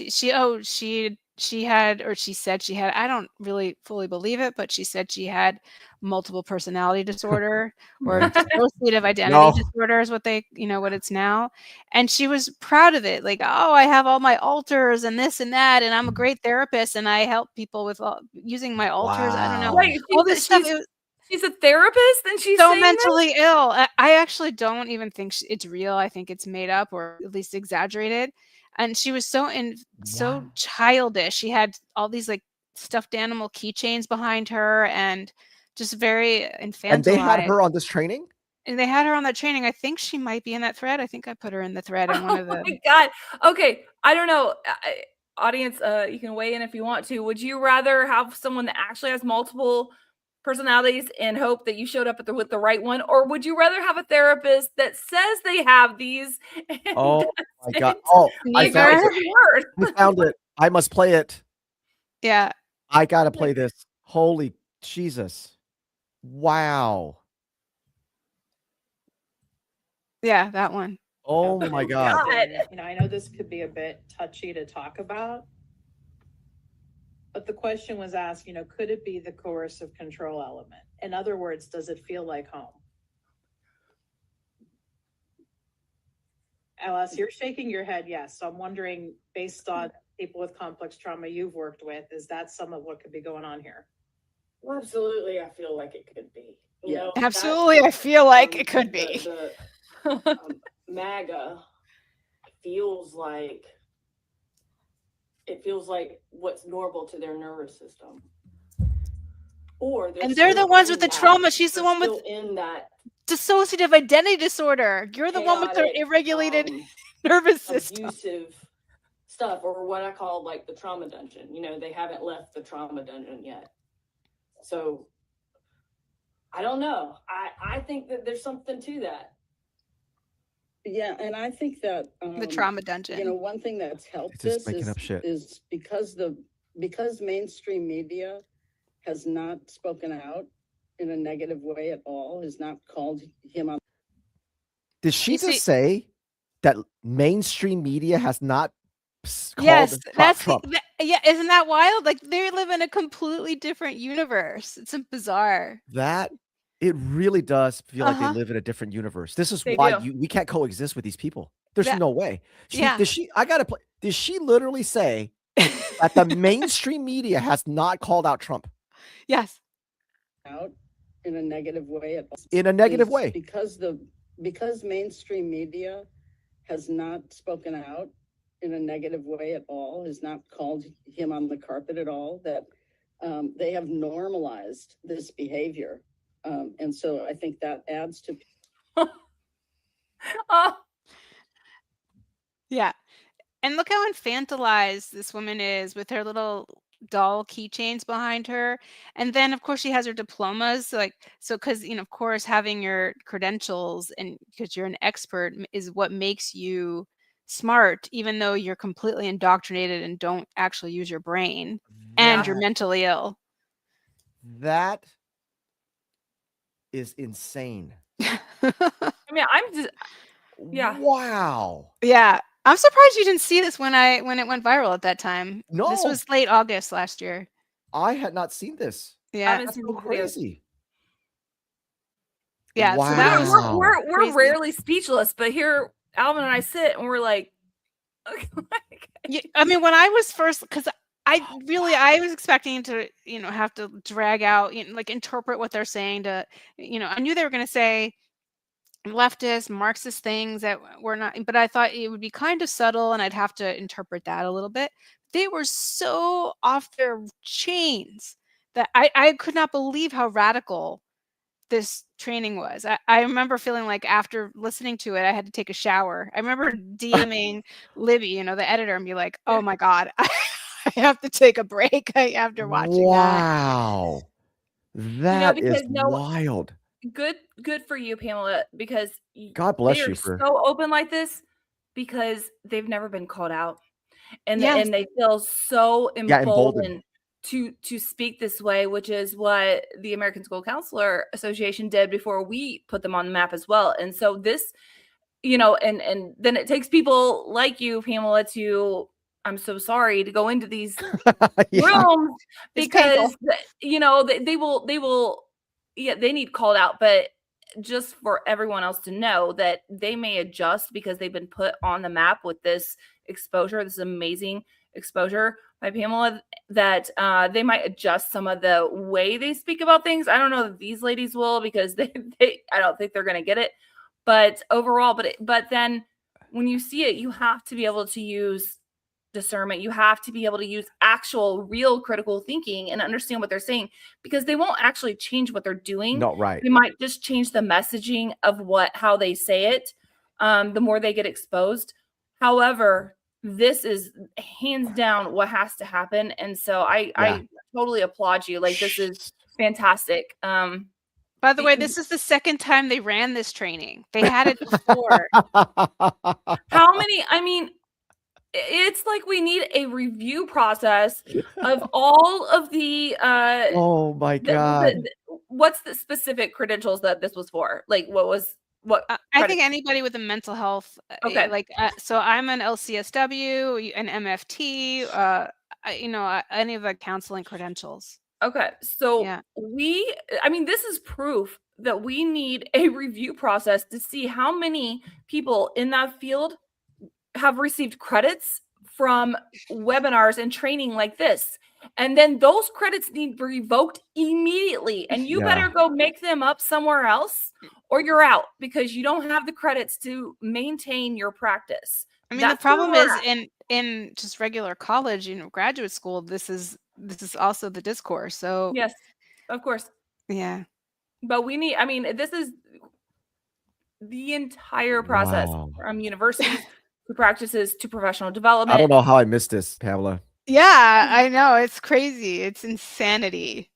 she had, or she said she had, I don't really fully believe it, but she said she had multiple personality disorder or dissociative identity disorder is what what it's now. And she was proud of it. Like, oh, I have all my alters and this and that, and I'm a great therapist and I help people with using my alters. I don't know.
Right.
All this stuff.
She's a therapist and she's
so mentally ill. I actually don't even think it's real. I think it's made up or at least exaggerated. And she was so childish. She had all these like stuffed animal keychains behind her and just very infantilized.
And they had her on this training?
And they had her on that training. I think she might be in that thread. I think I put her in the thread in one of the.
Oh my God. Okay. I don't know. Audience, you can weigh in if you want to. Would you rather have someone that actually has multiple personalities and hope that you showed up with the right one, or would you rather have a therapist that says they have these?
Oh my God! Oh, I found it. I must play it.
Yeah,
I gotta play this. Holy Jesus! Wow.
Yeah, that one.
Oh my God!
I know this could be a bit touchy to talk about. But the question was asked, could it be the coercive control element? In other words, does it feel like home? Alice, you're shaking your head, yes. So I'm wondering, based on people with complex trauma you've worked with, is that some of what could be going on here?
Well, absolutely, I feel like it could be.
Absolutely, I feel like it could be.
MAGA feels like what's normal to their nervous system. And
they're the ones with the trauma. She's the one with
in that
dissociative identity disorder. You're the one with the irregulated nervous system.
Abusive stuff, or what I call like the trauma dungeon. They haven't left the trauma dungeon yet. So I don't know. I think that there's something to that. Yeah, and I think that
the trauma dungeon.
One thing that's helped this is because mainstream media has not spoken out in a negative way at all, has not called him on.
Did she just say that mainstream media has not called Trump?
Yeah, isn't that wild? Like, they live in a completely different universe. It's bizarre.
It really does feel like they live in a different universe. This is why we can't coexist with these people. There's no way. Did she literally say that the mainstream media has not called out Trump?
Yes.
Out in a negative way at all.
In a negative way.
Because mainstream media has not spoken out in a negative way at all, has not called him on the carpet at all, that they have normalized this behavior. And so I think that adds to.
Yeah. And look how infantilized this woman is with her little doll keychains behind her. And then, of course, she has her diplomas. Because, of course, having your credentials and because you're an expert is what makes you smart, even though you're completely indoctrinated and don't actually use your brain and you're mentally ill.
That is insane.
I mean, I'm just
wow.
Yeah, I'm surprised you didn't see this when it went viral at that time.
No,
this was late August last year.
I had not seen this.
Yeah,
that's
so crazy.
Yeah,
wow.
So
we're rarely speechless, but here Alvin and I sit and we're like,
I mean, when I was first, because I was expecting to, have to drag out, interpret what they're saying to, I knew they were going to say leftist, Marxist things that were not, but I thought it would be kind of subtle and I'd have to interpret that a little bit. They were so off their chains that I could not believe how radical this training was. I remember feeling like after listening to it, I had to take a shower. I remember DMing Libby, you know, the editor, and be like, oh my God, I have to take a break after watching that.
Wow. That is wild.
Good for you, Pamela, because
God bless
they
you
are
for
so open like this because they've never been called out. And
Yes.
and they feel so
emboldened.
emboldened to speak this way, which is what the American School Counselor Association did before we put them on the map as well. And so this, you know, and then it takes people like you, Pamela, to, I'm so sorry, to go into these rooms because, you know, they will, yeah, they need called out, but just for everyone else to know that they may adjust because they've been put on the map with this exposure, this amazing exposure by Pamela, that they might adjust some of the way they speak about things. I don't know that these ladies will, because they I don't think they're going to get it. But overall, but then when you see it, you have to be able to use discernment. You have to be able to use actual real critical thinking and understand what they're saying, because they won't actually change what they're doing.
No, right.
They might just change the messaging of how they say it, the more they get exposed. However, this is hands down what has to happen. And so I totally applaud you. Like, this is fantastic.
By the way, this is the second time they ran this training. They had it before.
How many? I mean, it's like we need a review process of all of the
oh my God.
What's the specific credentials that this was for? Like,
I think anybody with a mental health,
okay,
like so I'm an LCSW, an MFT, you know, any of the counseling credentials.
Okay, so
yeah.
I mean, this is proof that we need a review process to see how many people in that field have received credits from webinars and training like this. And then those credits need to be revoked immediately. And you better go make them up somewhere else, or you're out, because you don't have the credits to maintain your practice.
I mean, the problem is in just regular college, you know, graduate school, this is also the discourse. So
yes, of course.
Yeah.
But we need, I mean, this is the entire process from universities to practices to professional development.
I don't know how I missed this, Pamela.
Yeah, I know. It's crazy. It's insanity.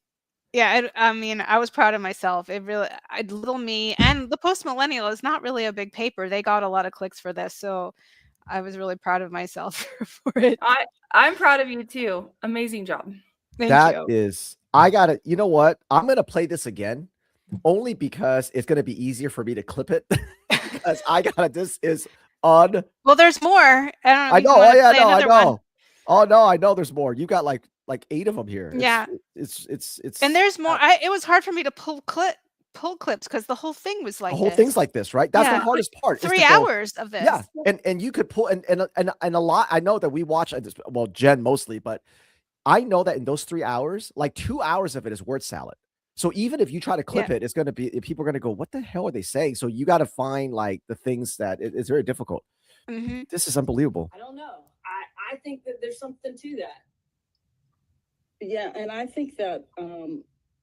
Yeah, I mean, I was proud of myself. It really, little me, and the Post Millennial is not really a big paper. They got a lot of clicks for this, so I was really proud of myself for it.
I'm proud of you too. Amazing job.
Thank you.
I gotta, you know what? I'm gonna play this again, only because it's gonna be easier for me to clip it. Because this is
Well, there's more.
I know. Oh yeah, no, I know. Oh no, I know there's more. You got like 8 of them here. It's
and there's more. It was hard for me to pull clips because the whole thing was like
the whole thing's like this, right? That's the hardest part.
3 hours of this.
Yeah, and you could pull and a lot. I know that we watch, well, Jen mostly, but I know that in those 3 hours, like 2 hours of it is word salad. So even if you try to clip it, it's going to be, people are going to go, what the hell are they saying? So you got to find like the things that it's very difficult.
Mm-hmm.
This is unbelievable.
I don't know. I think that there's something to that. Yeah, and I think that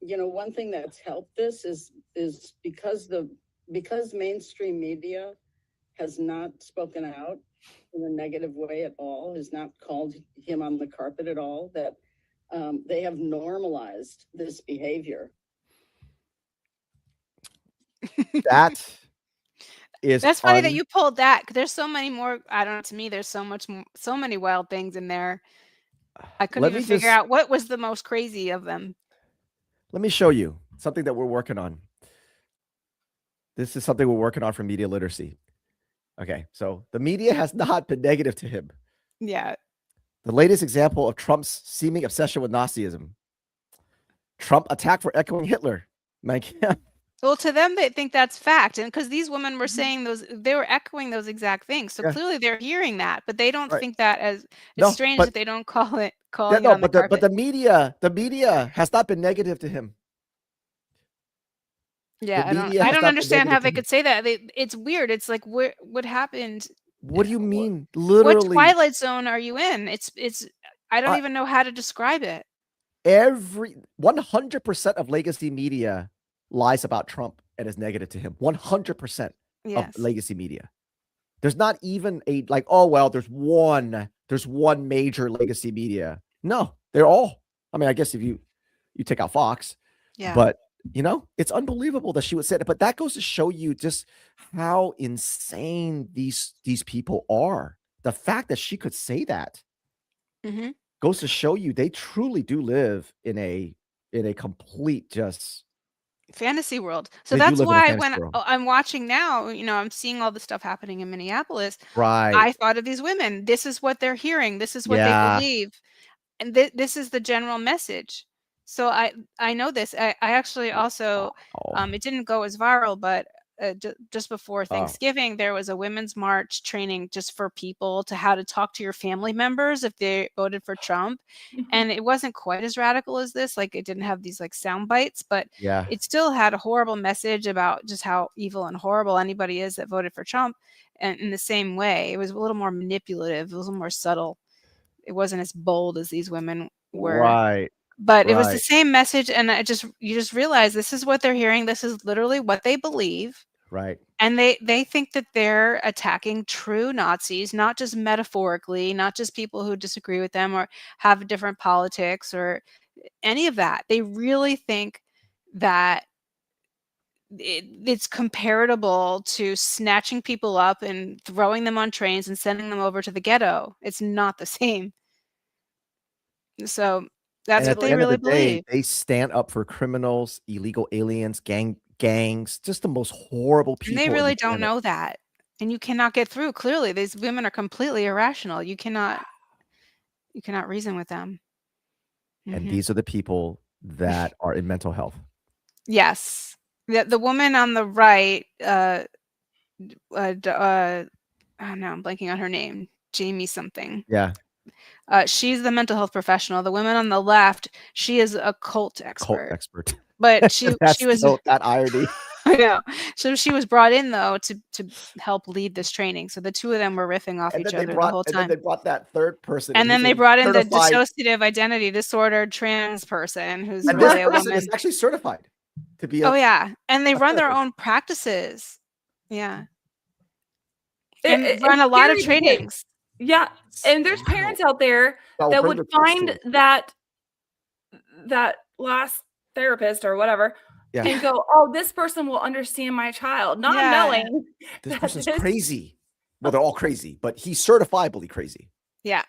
you know, one thing that's helped this is because mainstream media has not spoken out in a negative way at all, has not called him on the carpet at all, that they have normalized this behavior.
That's
funny that you pulled that. There's so many more. I don't know. To me, there's so many wild things in there. I couldn't even figure out what was the most crazy of them.
Let me show you something that we're working on. This is something we're working on for media literacy. Okay, so the media has not been negative to him.
Yeah.
The latest example of Trump's seeming obsession with Nazism. Trump attacked for echoing Hitler.
Well, to them, they think that's fact. And because these women were saying they were echoing those exact things. So clearly they're hearing that, but they don't think that it's strange that they don't call it. But
the media has not been negative to him.
Yeah,
media
I
has
don't
not been
understand how
negative to
they
him.
could say that. It's weird. It's like what happened?
What do you mean?
What
Literally,
twilight zone are you in? It's I don't
I
even know how to describe it.
every 100% of legacy media lies about Trump and is negative to him. 100% of
Yes.
legacy media. There's not even a like, oh well, there's one major legacy media. No, they're all. I mean, I guess if you take out Fox,
Yeah.
but it's unbelievable that she would say that. But that goes to show you just how insane these people are. The fact that she could say that
Mm-hmm.
goes to show you they truly do live in a complete just
Fantasy world. So
they do
that's
live in a
why
fantasy
when
world.
I'm watching now, I'm seeing all the stuff happening in Minneapolis.
Right.
I thought of these women. This is what they're hearing. This is what they
Yeah.
believe. And this is the general message. So I know this. I actually also
Wow.
it didn't go as viral, but just before
Oh.
Thanksgiving, there was a women's march training just for people to how to talk to your family members if they voted for Trump. And it wasn't quite as radical as this. Like it didn't have these like sound bites, but
Yeah.
it still had a horrible message about just how evil and horrible anybody is that voted for Trump. And in the same way, it was a little more manipulative. It was a little more subtle. It wasn't as bold as these women were.
Right.
But it was the
Right.
same message, and you just realize this is what they're hearing. This is literally what they believe.
Right.
And they think that they're attacking true Nazis, not just metaphorically, not just people who disagree with them or have different politics or any of that. They really think that it's comparable to snatching people up and throwing them on trains and sending them over to the ghetto. It's not the same. So that's
And
what
at the
they
end of
really
the day,
believe.
they stand up for criminals, illegal aliens, gangs, just the most horrible people.
And they
on the
really don't
planet.
know that. And you cannot get through. Clearly, these women are completely irrational. You cannot reason with them.
And
Mhm.
these are the people that are in mental health.
Yes. The woman on the right, oh no, I'm blanking on her name. Jamie something.
Yeah.
She's the mental health professional. The woman on the left, she is a cult expert.
Cult expert.
But she was
that irony.
I know. So she was brought in though to help lead this training. So the two of them were riffing off each other the whole time.
And then they brought that third person.
And then they
who's a
brought in the
certified-
dissociative identity disorder trans person who's
and
really
this
a
person
woman.
is actually certified to be.
Oh yeah, and they
a
run their
therapist.
own practices. Yeah,
It's
run a lot of
scary because-
trainings.
Yeah, and there's parents out there that would find that last therapist or whatever and go, oh, this person will understand my child, not knowing
this person's crazy. Well, they're all crazy, but he's certifiably crazy.
Yeah,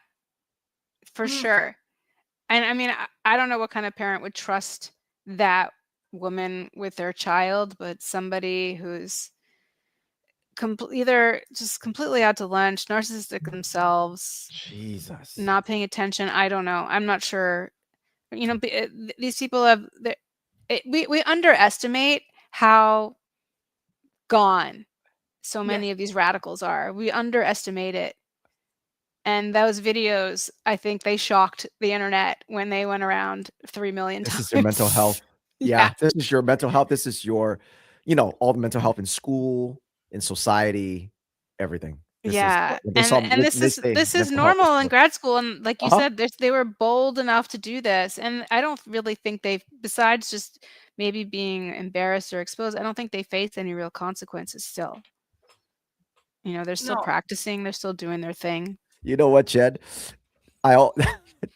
for sure. And I mean, I don't know what kind of parent would trust that woman with their child, but somebody who's either just completely out to lunch, narcissistic themselves,
Jesus,
not paying attention. I don't know. I'm not sure. These people have we underestimate how gone so many of these radicals are. We underestimate it. And those videos, I think they shocked the internet when they went around 3 million times.
This is your mental health. Yeah, this is your mental health. This is your, all the mental health in school, in society, everything. This is
normal in grad school. And like you said, they were bold enough to do this. And I don't really think besides just maybe being embarrassed or exposed, I don't think they face any real consequences still. They're still practicing. They're still doing their thing.
You know what, Jed?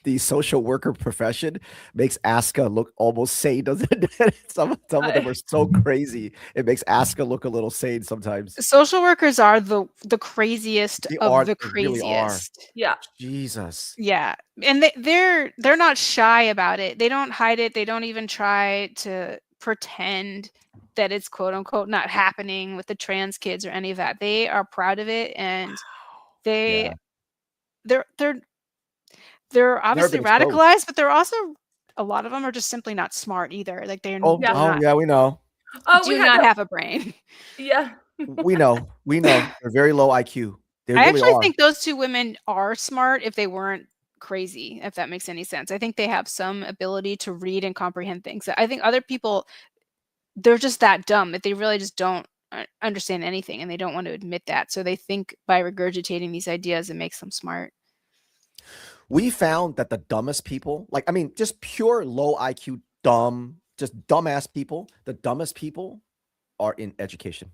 The social worker profession makes Aska look almost sane, doesn't it? Some of them are so crazy. It makes Aska look a little sane sometimes.
Social workers are the craziest of the
really are.
craziest.
Yeah.
Jesus.
Yeah. And they're not shy about it. They don't hide it. They don't even try to pretend that it's quote unquote not happening with the trans kids or any of that. They are proud of it, and they're obviously radicalized, but they're also, a lot of them are just simply not smart either. Like they're
yeah, we know.
Do not have a brain.
Yeah.
we know. They're very low IQ.
I actually think those two women are smart if they weren't crazy, if that makes any sense. I think they have some ability to read and comprehend things. I think other people they're just that dumb that they really just don't understand anything, and they don't want to admit that. So they think by regurgitating these ideas, it makes them smart.
We found that the dumbest people, like, I mean, just pure low IQ, dumb, just dumbass people, the dumbest people are in education.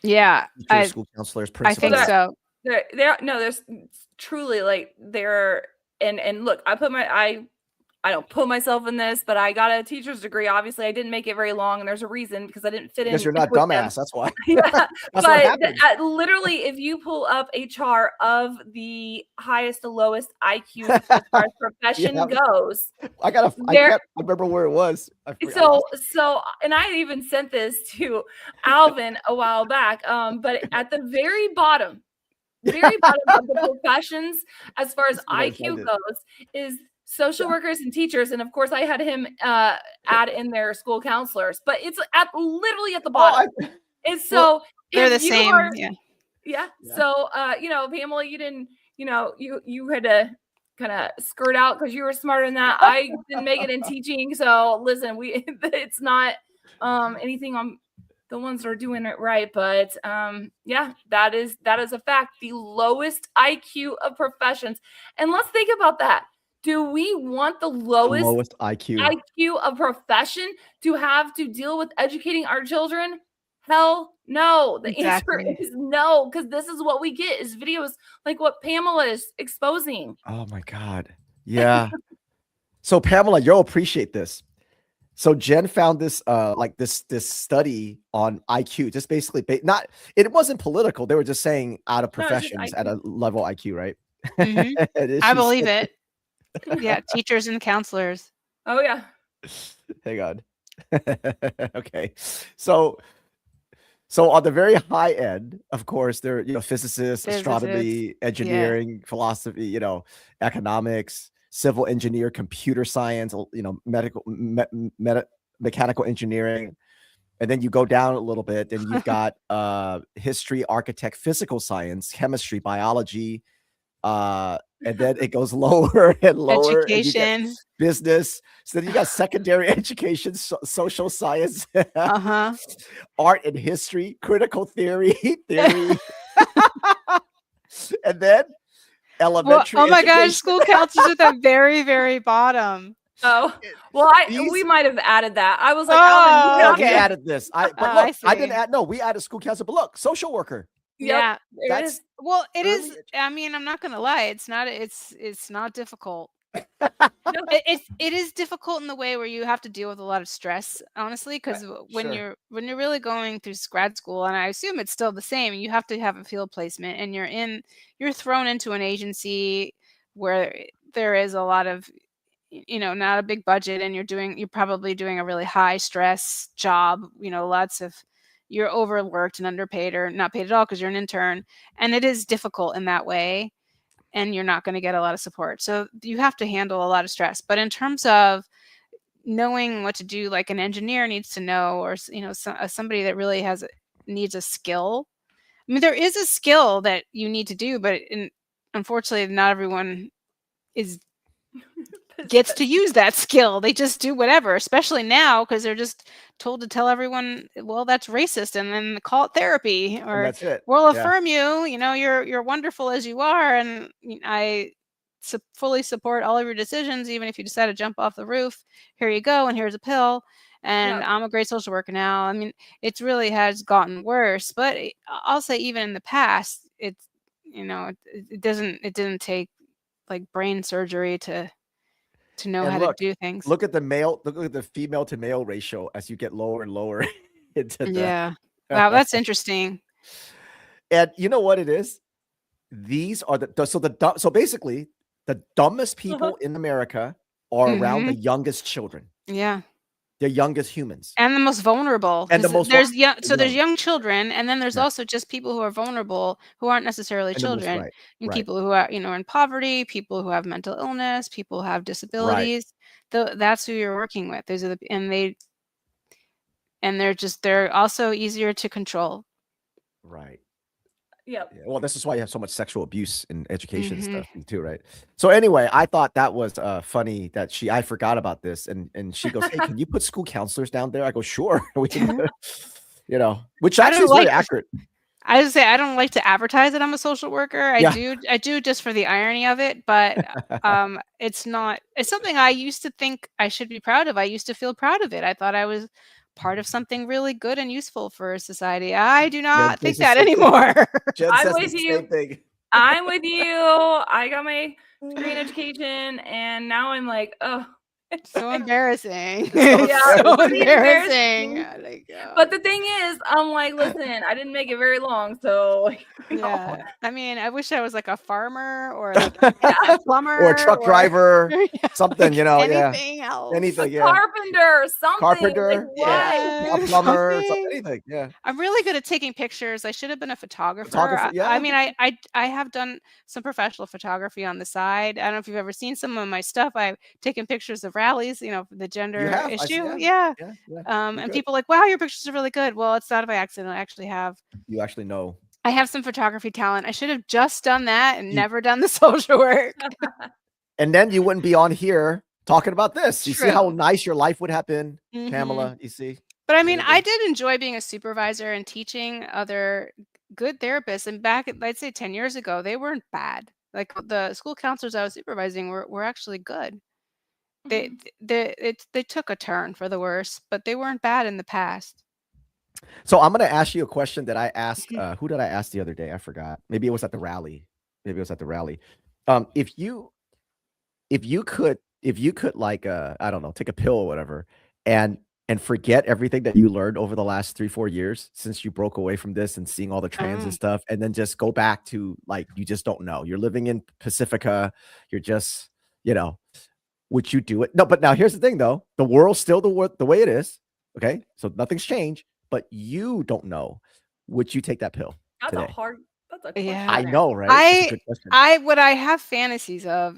Yeah,
Teachers, school counselors,
I think
principals.
so.
There's truly like there, and look, I don't put myself in this, but I got a teacher's degree. Obviously, I didn't make it very long, and there's a reason because I didn't fit in.
Because you're not
with them.
dumbass. That's why.
Yeah,
That's what
but
happens.
literally, if you pull up a chart of the highest to lowest IQ as far as profession
Yeah.
goes,
I can't remember where it was.
so, and I even sent this to Alvin a while back. But at the very bottom of the professions, as far as IQ goes, is social workers and teachers. And of course, I had him add in their school counselors, but it's literally at the bottom. And so
they're the same.
Yeah. So, Pamela, you didn't, you had to kind of skirt out because you were smarter than that. I didn't make it in teaching. So listen, it's not anything on the ones that are doing it right. But yeah, that is a fact. The lowest IQ of professions. And let's think about that. Do we want the lowest IQ of profession to have to deal with educating our children? Hell no. The answer is no, because this is what we get is videos like what Pamela is exposing.
Oh my God. Yeah. So Pamela, you'll appreciate this. So Jen found this this study on IQ, just basically it wasn't political. They were just saying out of professions at a level IQ, right?
Mm-hmm. I believe it. Yeah, teachers and counselors.
Oh yeah.
Hang on. Okay. So on the very high end, of course, there are physicists, astronomy, engineering, philosophy, economics, civil engineer, computer science, medical, mechanical engineering. And then you go down a little bit and you've got history, architect, physical science, chemistry, biology, and then it goes lower and lower.
Education,
and business. So then you got secondary education, social science, art and history, critical theory, and then elementary.
Oh my gosh, school counselors at the very, very bottom.
Oh, well, we might have added that. I was like,
Alvin, okay, added this. I didn't add. No, we added school counselor. But look, social worker.
Yeah, it is. Well, it is. I mean, I'm not gonna lie. It's not difficult. It is difficult in the way where you have to deal with a lot of stress, honestly, because when you're really going through grad school, and I assume it's still the same, you have to have a field placement, and you're thrown into an agency where there is a lot of, not a big budget, and you're probably doing a really high stress job, you're overworked and underpaid or not paid at all because you're an intern, and it is difficult in that way, and you're not going to get a lot of support. So you have to handle a lot of stress. But in terms of knowing what to do, like an engineer needs to know, or somebody that really needs a skill. I mean, there is a skill that you need to do, but unfortunately, not everyone gets to use that skill. They just do whatever, especially now, because they're just told to tell everyone, well, that's racist, and then call it therapy, or
that's it.
We'll affirm you. You're wonderful as you are, and I fully support all of your decisions, even if you decide to jump off the roof. Here you go, and here's a pill. And I'm a great social worker now. I mean, it really has gotten worse, but I'll say even in the past, it didn't take like brain surgery to know how to do things.
Look at the female to male ratio as you get lower and lower into
Wow, that's interesting.
And you know what it is? These are so basically the dumbest people in America are around the youngest children.
Yeah.
The youngest humans.
And the most vulnerable.
And there's
young children, and then there's also just people who are vulnerable who aren't necessarily children. And people who are, in poverty, people who have mental illness, people who have disabilities. That's who you're working with. Those are they're also easier to control.
Right.
Yep.
Yeah, well, this is why you have so much sexual abuse in education
Mhm.
stuff too, right? So anyway, I thought that was funny that I forgot about this, and she goes, "Hey, can you put school counselors down there?" I go, "Sure." We can, which
I
actually
don't
is very
like
accurate.
I just say I don't like to advertise that I'm a social worker. I
Yeah.
do just for the irony of it, but it's something I used to think I should be proud of. I used to feel proud of it. I thought I was part of something really good and useful for society. I do not think that anymore.
Jen
I'm
says
with
the
you.
same thing.
I'm with you. I got my degree in education, and now I'm like, oh,
So embarrassing.
So
It's so
pretty
embarrassing.
embarrassing. But the thing is, I'm like, listen, I didn't make it very long, so
yeah. I mean, I wish I was like a farmer or like a plumber
or a truck driver, something,
anything else.
anything,
carpenter, something.
Carpenter,
like,
a
what?
plumber,
Something.
anything, yeah.
I'm really good at taking pictures. I should have been a photographer.
Photographer, yeah.
I mean, I have done some professional photography on the side. I don't know if you've ever seen some of my stuff. I've taken pictures of rallies, for the gender
have?
issue.
Yeah.
And
good.
people are like, wow, your pictures are really good. Well, it's not by accident. I actually have.
You actually know.
I have some photography talent. I should have just done that and never done the social work.
And then you wouldn't be on here talking about this. You see how
True.
nice your life would have been,
Mhm.
Pamela? You see?
But I mean, I did enjoy being a supervisor and teaching other good therapists. And back, I'd say 10 years ago, they weren't bad. Like the school counselors I was supervising were actually good. They they took a turn for the worse, but they weren't bad in the past.
So I'm going to ask you a question that I asked. Who did I ask the other day? I forgot. Maybe it was at the rally. If you could like I don't know, take a pill or whatever and forget everything that you learned over the last 3-4 years since you broke away from this and seeing all the trans and stuff, and then just go back to like you just don't know. You're living in Pacifica. You're just, would you do it? No, but now here's the thing though. The world's still the way it is. Okay. So nothing's changed, but you don't know. Would you take that pill?
That's
today?
a question.
Yeah.
I know, right? It's a good question.
What I have fantasies of,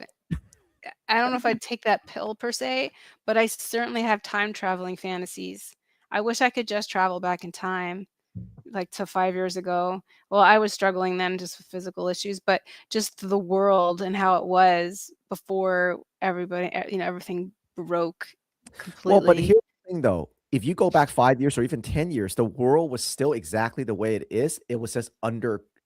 I don't know if I'd take that pill per se, but I certainly have time traveling fantasies. I wish I could just travel back in time, like to 5 years ago. Well, I was struggling then just with physical issues, but just the world and how it was before everybody, everything broke completely.
Well, but here's the thing though. If you go back 5 years or even 10 years, the world was still exactly the way it is. It was just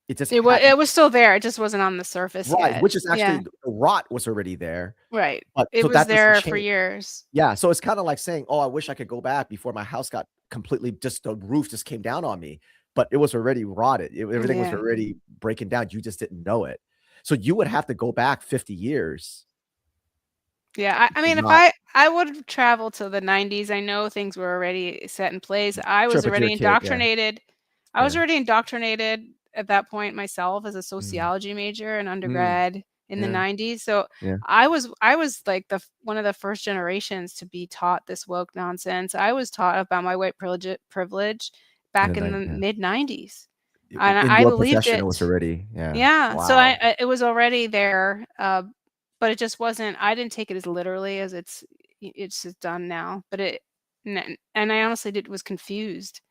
it was still there. It just wasn't on the surface
right,
yet.
which is actually the rot was already there.
Right.
But
It
so
was
that
there
doesn't
for
change.
years.
Yeah. So it's kind of like saying, oh, I wish I could go back before my house got completely the roof just came down on me. But it was already rotted. Everything was already breaking down. You just didn't know it. So you would have to go back 50 years.
Yeah, I mean, if I would travel to the 90s, I know things were already set in place. I was already indoctrinated. I was already indoctrinated at that point myself as a sociology major in undergrad in the 90s. So I was like one of the first generations to be taught this woke nonsense. I was taught about my white privilege back in the mid 90s. And I believed it.
It was already,
Wow. So it was already there. But it just wasn't. I didn't take it as literally as it's done now. But and I honestly was confused,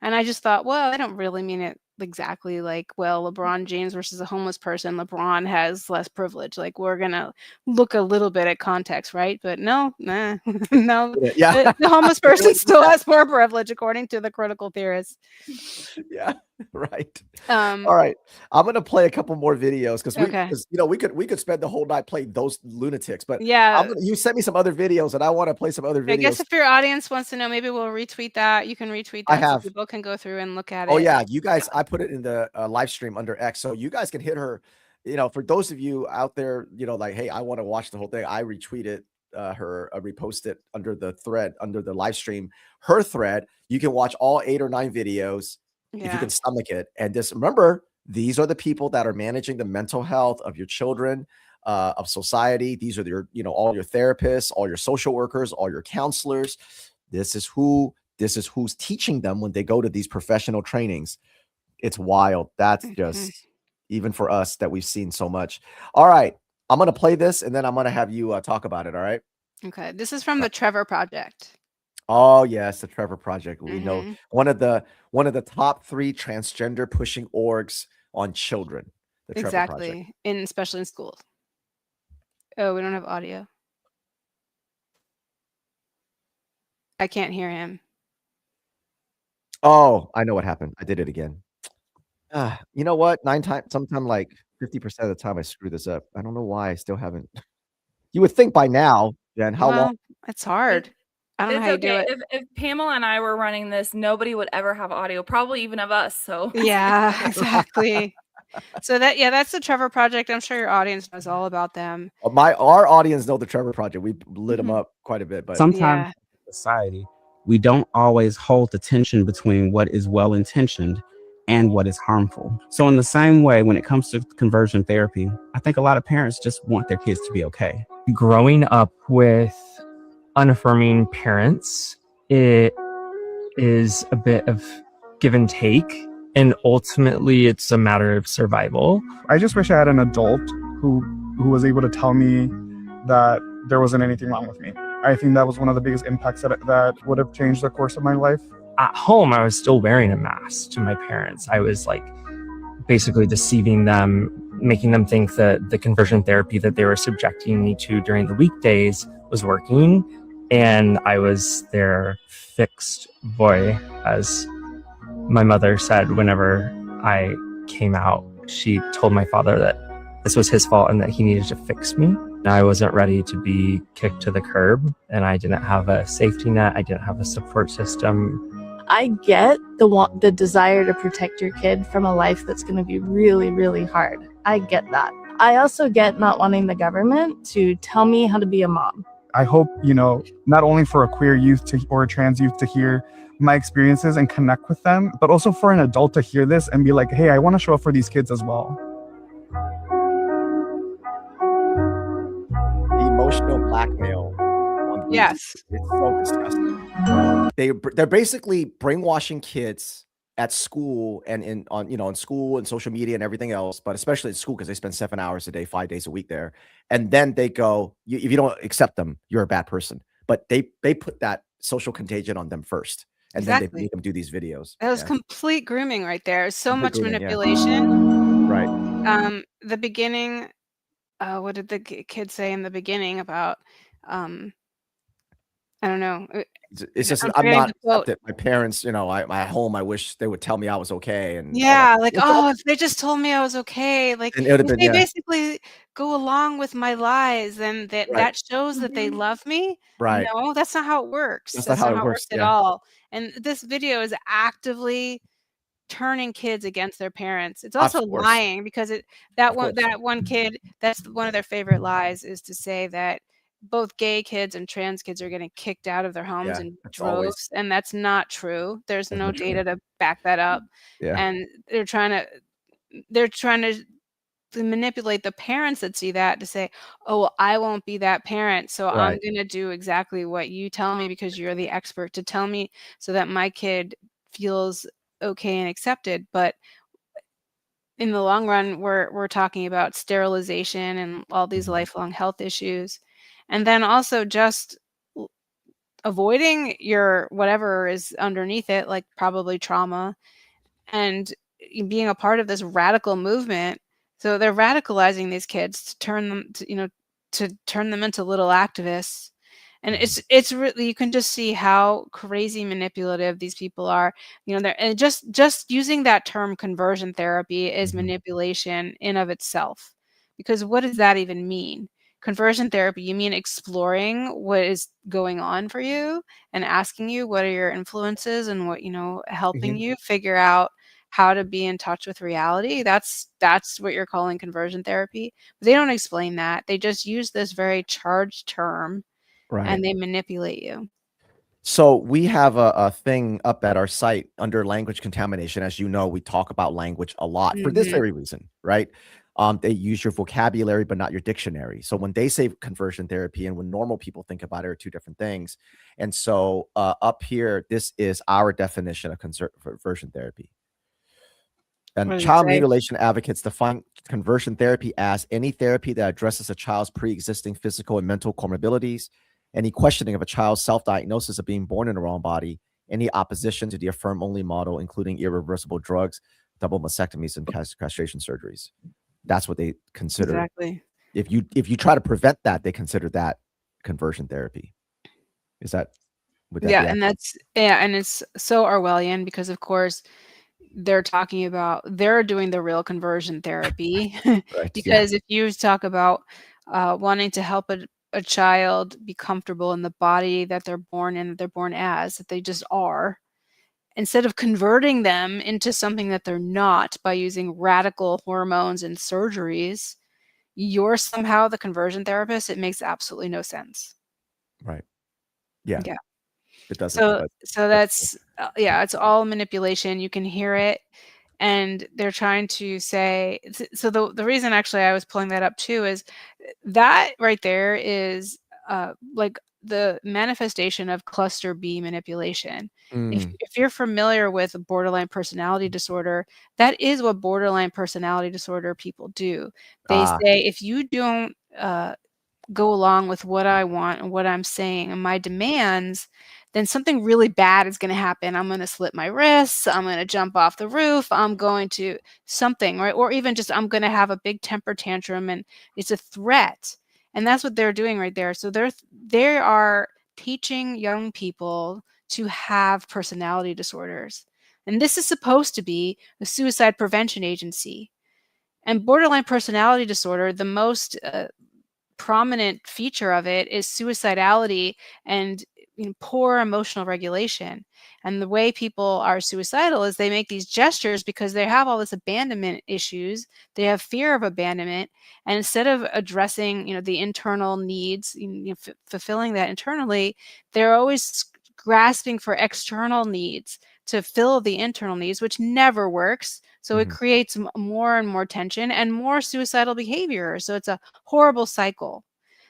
and I just thought, well, I don't really mean it exactly like, well, LeBron James versus a homeless person. LeBron has less privilege. Like we're gonna look a little bit at context, right? But no, no. The homeless person still has more privilege according to the critical theorists.
Yeah. Right. All right. I'm gonna play a couple more videos because we could spend the whole night playing those lunatics. But you sent me some other videos, and I want to play some other videos.
I guess if your audience wants to know, maybe we'll retweet that. You can retweet that so people can go through and look at it.
Oh yeah, you guys. I put it in the live stream under X, so you guys can hit her. For those of you out there, like, hey, I want to watch the whole thing. I retweeted her, repost it under the thread, under the live stream. Her thread. You can watch all 8 or 9 videos. If you can stomach it. And just remember, these are the people that are managing the mental health of your children, of society. These are all your therapists, all your social workers, all your counselors. This is who's teaching them when they go to these professional trainings. It's wild. That's just even for us that we've seen so much. All right. I'm going to play this and then I'm going to have you talk about it. All right.
Okay. This is from the Trevor Project.
Oh yes, the Trevor Project. We know one of the top 3 transgender pushing orgs on children. The Trevor Project.
Exactly. Especially in schools. Oh, we don't have audio. I can't hear him.
Oh, I know what happened. I did it again. You know what? Sometime like 50% of the time I screw this up. I don't know why I still haven't. You would think by now, Jen, how long?
It's hard. I don't know how you do it.
If Pamela and I were running this, nobody would ever have audio, probably even of us. So
yeah, exactly. So that's the Trevor Project. I'm sure your audience knows all about them.
Our audience know the Trevor Project. We lit them up quite a bit, but
sometimes in society, we don't always hold the tension between what is well-intentioned and what is harmful. So in the same way, when it comes to conversion therapy, I think a lot of parents just want their kids to be okay.
Growing up with unaffirming parents, it is a bit of give and take, and ultimately it's a matter of survival.
I just wish I had an adult who was able to tell me that there wasn't anything wrong with me. I think that was one of the biggest impacts that would have changed the course of my life.
At home, I was still wearing a mask to my parents. I was like basically deceiving them, making them think that the conversion therapy that they were subjecting me to during the weekdays was working. And I was their fixed boy, as my mother said whenever I came out. She told my father that this was his fault and that he needed to fix me. I wasn't ready to be kicked to the curb, and I didn't have a safety net. I didn't have a support system.
I get the desire to protect your kid from a life that's going to be really, really hard. I get that. I also get not wanting the government to tell me how to be a mom.
I hope, not only for a queer youth or a trans youth to hear my experiences and connect with them, but also for an adult to hear this and be like, hey, I want to show up for these kids as well.
Emotional blackmail.
Yes.
It's so disgusting. They're basically brainwashing kids at school and on school and social media and everything else, but especially at school because they spend 7 hours a day, 5 days a week there. And then they go, if you don't accept them, you're a bad person. But they put that social contagion on them first. And then they make them do these videos.
That was complete grooming right there. So much manipulation.
Right.
The beginning, what did the kid say in the beginning about, I don't know.
It's just I'm not accepted. My parents, at home, I wish they would tell me I was okay. And
if they just told me I was okay, like if they basically go along with my lies, then that shows that they love me.
Right.
No, that's not how it works.
That's not how it works
at all. And this video is actively turning kids against their parents. It's also lying because that one kid, that's one of their favorite lies, is to say that both gay kids and trans kids are getting kicked out of their homes in droves, and that's not true. There's no data to back that up. And they're trying to manipulate the parents that see that to say, oh, well, I won't be that parent, so I'm going to do exactly what you tell me because you're the expert to tell me so that my kid feels okay and accepted. But in the long run, we're talking about sterilization and all these lifelong health issues. And then also just avoiding your whatever is underneath it, like probably trauma, and being a part of this radical movement. So they're radicalizing these kids to turn them into little activists. And it's really, you can just see how crazy manipulative these people are. They're just using that term conversion therapy is manipulation in of itself, because what does that even mean? Conversion therapy, you mean exploring what is going on for you and asking you what are your influences and what, helping you figure out how to be in touch with reality. That's what you're calling conversion therapy. But they don't explain that. They just use this very charged term and they manipulate you.
So we have a thing up at our site under language contamination. As you know, we talk about language a lot for this very reason, right? They use your vocabulary, but not your dictionary. So when they say conversion therapy and when normal people think about it are two different things. And so up here, this is our definition of conversion therapy. And child mutilation advocates define conversion therapy as any therapy that addresses a child's pre-existing physical and mental comorbidities, any questioning of a child's self-diagnosis of being born in the wrong body, any opposition to the affirm-only model, including irreversible drugs, double mastectomies and castration surgeries. That's what they consider.
Exactly.
If you try to prevent that, they consider that conversion therapy. Would that
Yeah,
be
and and it's so Orwellian because of course they're talking about they're doing the real conversion therapy.
right?
Because if you talk about wanting to help a child be comfortable in the body that they're born in, that they're born as, that they just are, instead of converting them into something that they're not by using radical hormones and surgeries, you're somehow the conversion therapist. It makes absolutely no sense.
Right. Yeah.
Yeah.
It doesn't.
So that's yeah, it's all manipulation. You can hear it, and they're trying to say. So the reason actually I was pulling that up too is that right there is like the manifestation of cluster B manipulation. If you're familiar with borderline personality disorder, that is what borderline personality disorder people do. They say if you don't go along with what I want and what I'm saying and my demands, then something really bad is going to happen. I'm going to slit my wrists. I'm going to jump off the roof. I'm going to something, right? Or even just I'm going to have a big temper tantrum, and it's a threat. And that's what they're doing right there. So they are teaching young people to have personality disorders. And this is supposed to be a suicide prevention agency. And borderline personality disorder, the most prominent feature of it is suicidality and poor emotional regulation. And the way people are suicidal is they make these gestures because they have all this abandonment issues. They have fear of abandonment, and instead of addressing the internal needs, fulfilling that internally, they're always grasping for external needs to fill the internal needs, which never works. So it creates more and more tension and more suicidal behavior. So it's a horrible cycle.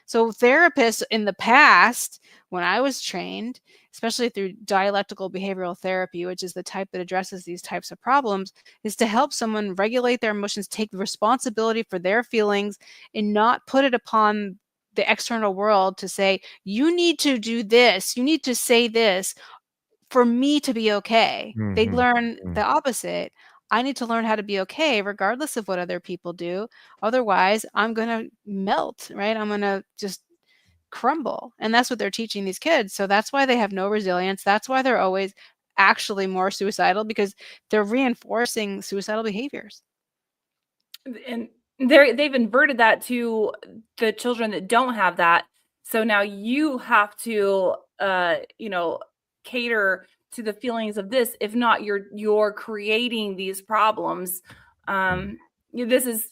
So therapists in the past, when I was trained, especially through dialectical behavioral therapy, which is the type that addresses these types of problems, is to help someone regulate their emotions, take responsibility for their feelings, and not put it upon the external world to say, you need to do this, you need to say this for me to be okay. They learn the opposite. I need to learn how to be okay regardless of what other people do. Otherwise, I'm going to melt, right? I'm going to just crumble. And that's what they're teaching these kids. So that's why they have no resilience. That's why they're always actually more suicidal, because they're reinforcing suicidal behaviors.
And they've inverted that to the children that don't have that. So now you have to, cater to the feelings of this. If not, you're creating these problems. This is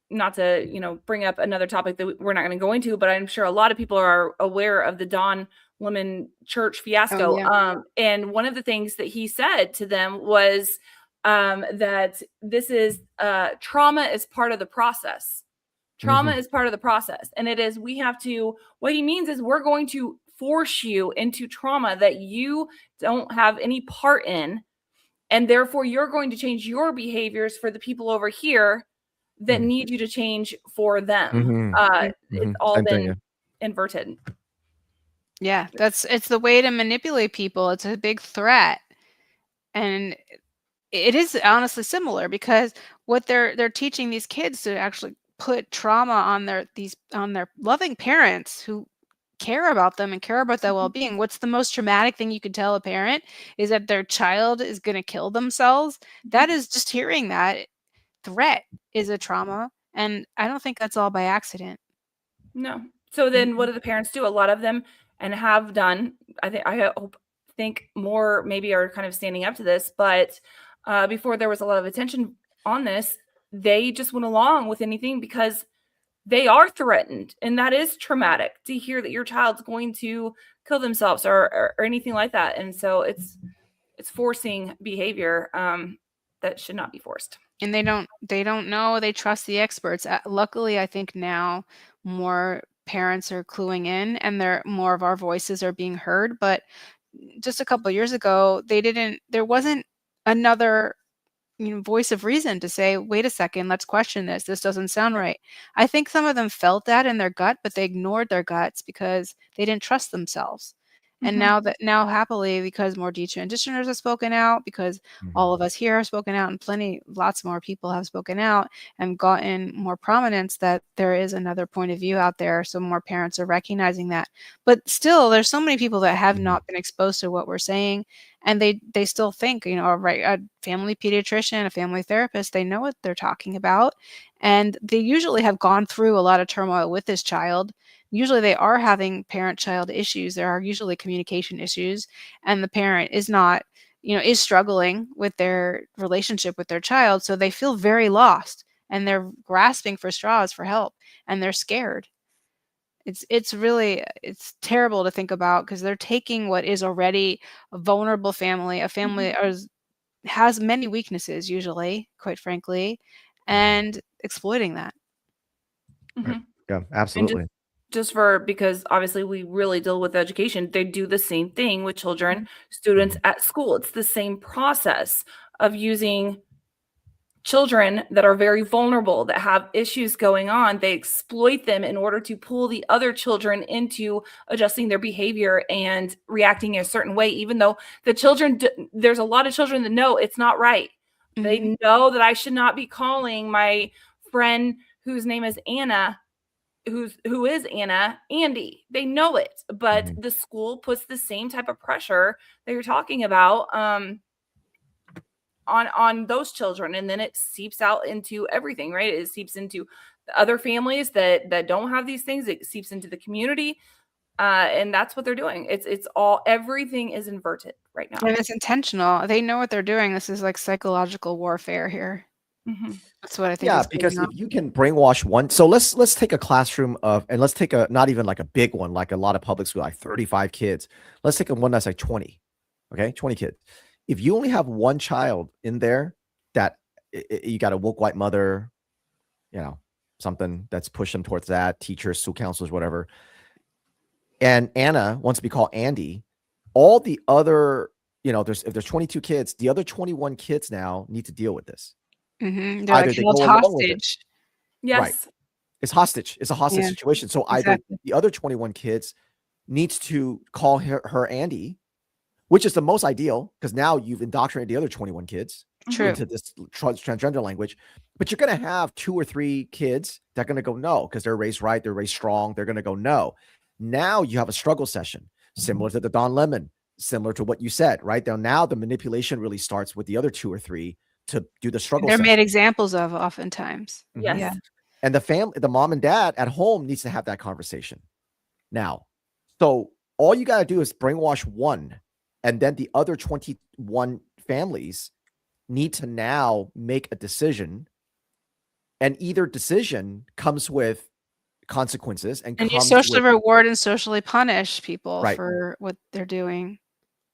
not to bring up another topic that we're not going to go into, but I'm sure a lot of people are aware of the Don Lemon Church fiasco.
Oh, yeah.
And one of the things that he said to them was that this is trauma is part of the process. Trauma is part of the process. And it is, what he means is we're going to force you into trauma that you don't have any part in. And therefore you're going to change your behaviors for the people over here that need you to change for them. It's all been inverted.
Yeah, it's the way to manipulate people. It's a big threat. And it is honestly similar, because what they're teaching these kids to actually put trauma on their loving parents who care about them and care about their well-being. What's the most traumatic thing you could tell a parent is that their child is going to kill themselves. That is, just hearing that threat is a trauma, and I don't think that's all by accident.
No. So then what do the parents do? A lot of them, and have done, I think more maybe are kind of standing up to this, but before there was a lot of attention on this, they just went along with anything because they are threatened. And that is traumatic to hear that your child's going to kill themselves or anything like that. And so it's forcing behavior that should not be forced.
And they don't know. They trust the experts. Luckily, I think now more parents are cluing in, and more of our voices are being heard. But just a couple of years ago, there wasn't another voice of reason to say, wait a second, let's question this. This doesn't sound right. I think some of them felt that in their gut, but they ignored their guts because they didn't trust themselves. And now happily, because more detransitioners have spoken out, because all of us here have spoken out, and lots more people have spoken out and gotten more prominence, that there is another point of view out there. So more parents are recognizing that. But still, there's so many people that have not been exposed to what we're saying, and they still think, a family pediatrician, a family therapist, they know what they're talking about, and they usually have gone through a lot of turmoil with this child. Usually they are having parent-child issues. There are usually communication issues, and the parent is not, is struggling with their relationship with their child. So they feel very lost, and they're grasping for straws for help, and they're scared. It's really terrible to think about, because they're taking what is already a vulnerable family, a family has many weaknesses, usually, quite frankly, and exploiting that.
Yeah, absolutely.
Because obviously we really deal with education, they do the same thing with children, students at school. It's the same process of using children that are very vulnerable, that have issues going on. They exploit them in order to pull the other children into adjusting their behavior and reacting in a certain way, even though there's a lot of children that know it's not right. They know that I should not be calling my friend whose name is Anna, who is Anna, Andy. They know it, but the school puts the same type of pressure that you're talking about on those children, and then it seeps out into everything, right? It seeps into the other families that don't have these things. It seeps into the community, and that's what they're doing. Everything is inverted right now,
and it's intentional. They know what they're doing. This is like psychological warfare here. That's what I think.
Yeah, because if you can brainwash one, so let's take a classroom and let's take not even like a big one, like a lot of public school, like 35 kids. Let's take one that's like 20, okay, 20 kids. If you only have one child in there that you got a woke white mother, something that's pushed them towards that, teachers, school counselors, whatever, and Anna wants to be called Andy, all the other, if there's 22 kids, the other 21 kids now need to deal with this.
They're like held hostage.
Yes.
Right. It's hostage. It's a hostage situation. So either the other 21 kids needs to call her Andy, which is the most ideal, because now you've indoctrinated the other 21 kids into this transgender language. But you're going to have 2 or 3 kids that are going to go no, because they're raised right, they're raised strong. They're going to go no. Now you have a struggle session, similar to the Don Lemon, similar to what you said, right? Now the manipulation really starts with the other 2 or 3 to do the struggle.
They're made examples of oftentimes.
Yes.
Yeah.
And the mom and dad at home needs to have that conversation now. So all you got to do is brainwash one, and then the other 21 families need to now make a decision, and either decision comes with consequences and
you socially reward and socially punish people for what they're doing.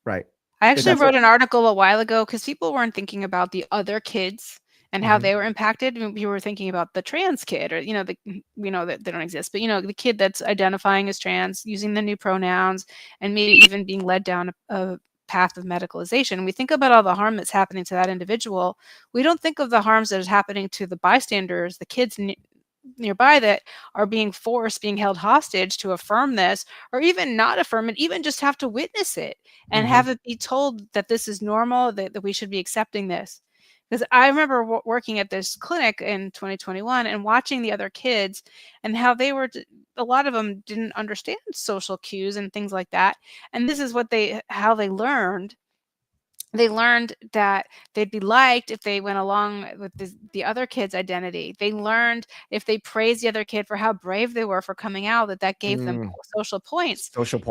Right.
I actually wrote an article a while ago, because people weren't thinking about the other kids and how they were impacted. We were thinking about the trans kid, or that they don't exist, but the kid that's identifying as trans, using the new pronouns, and maybe even being led down a path of medicalization. We think about all the harm that's happening to that individual. We don't think of the harms that is happening to the bystanders, the kids nearby that are being held hostage to affirm this, or even not affirm it, even just have to witness it and have it be told that this is normal, that we should be accepting this. Because I remember working at this clinic in 2021 and watching the other kids, and how a lot of them didn't understand social cues and things like that. And this is how they learned. They learned that they'd be liked if they went along with the other kid's identity. They learned if they praised the other kid for how brave they were for coming out, that gave them social points.
Social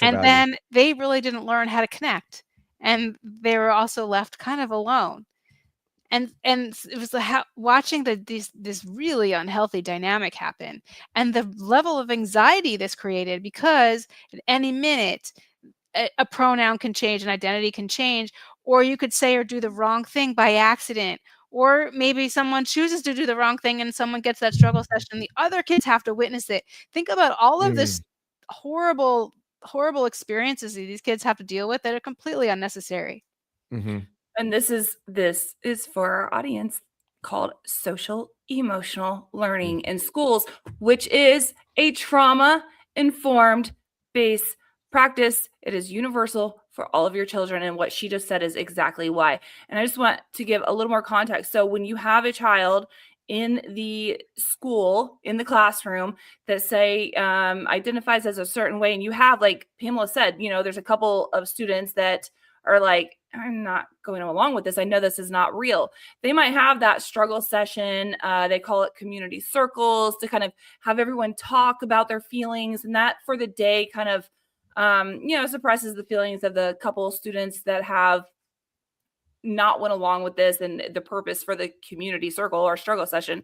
And
value.
then they really didn't learn how to connect. And they were also left kind of alone. And it was watching this really unhealthy dynamic happen, and the level of anxiety this created, because at any minute a pronoun can change, an identity can change, or you could say or do the wrong thing by accident, or maybe someone chooses to do the wrong thing and someone gets that struggle session. The other kids have to witness it. Think about all of this horrible experiences that these kids have to deal with that are completely unnecessary.
And this is for our audience, called social emotional learning in schools, which is a trauma-informed base practice It is universal for all of your children. And what she just said is exactly why. And I just want to give a little more context. So when you have a child in the school, in the classroom, that say identifies as a certain way, and you have, like Pamela said, there's a couple of students that are like, I'm not going along with this. I know this is not real. They might have that struggle session. They call it community circles, to kind of have everyone talk about their feelings, and that for the day kind of, suppresses the feelings of the couple of students that have not went along with this and the purpose for the community circle or struggle session.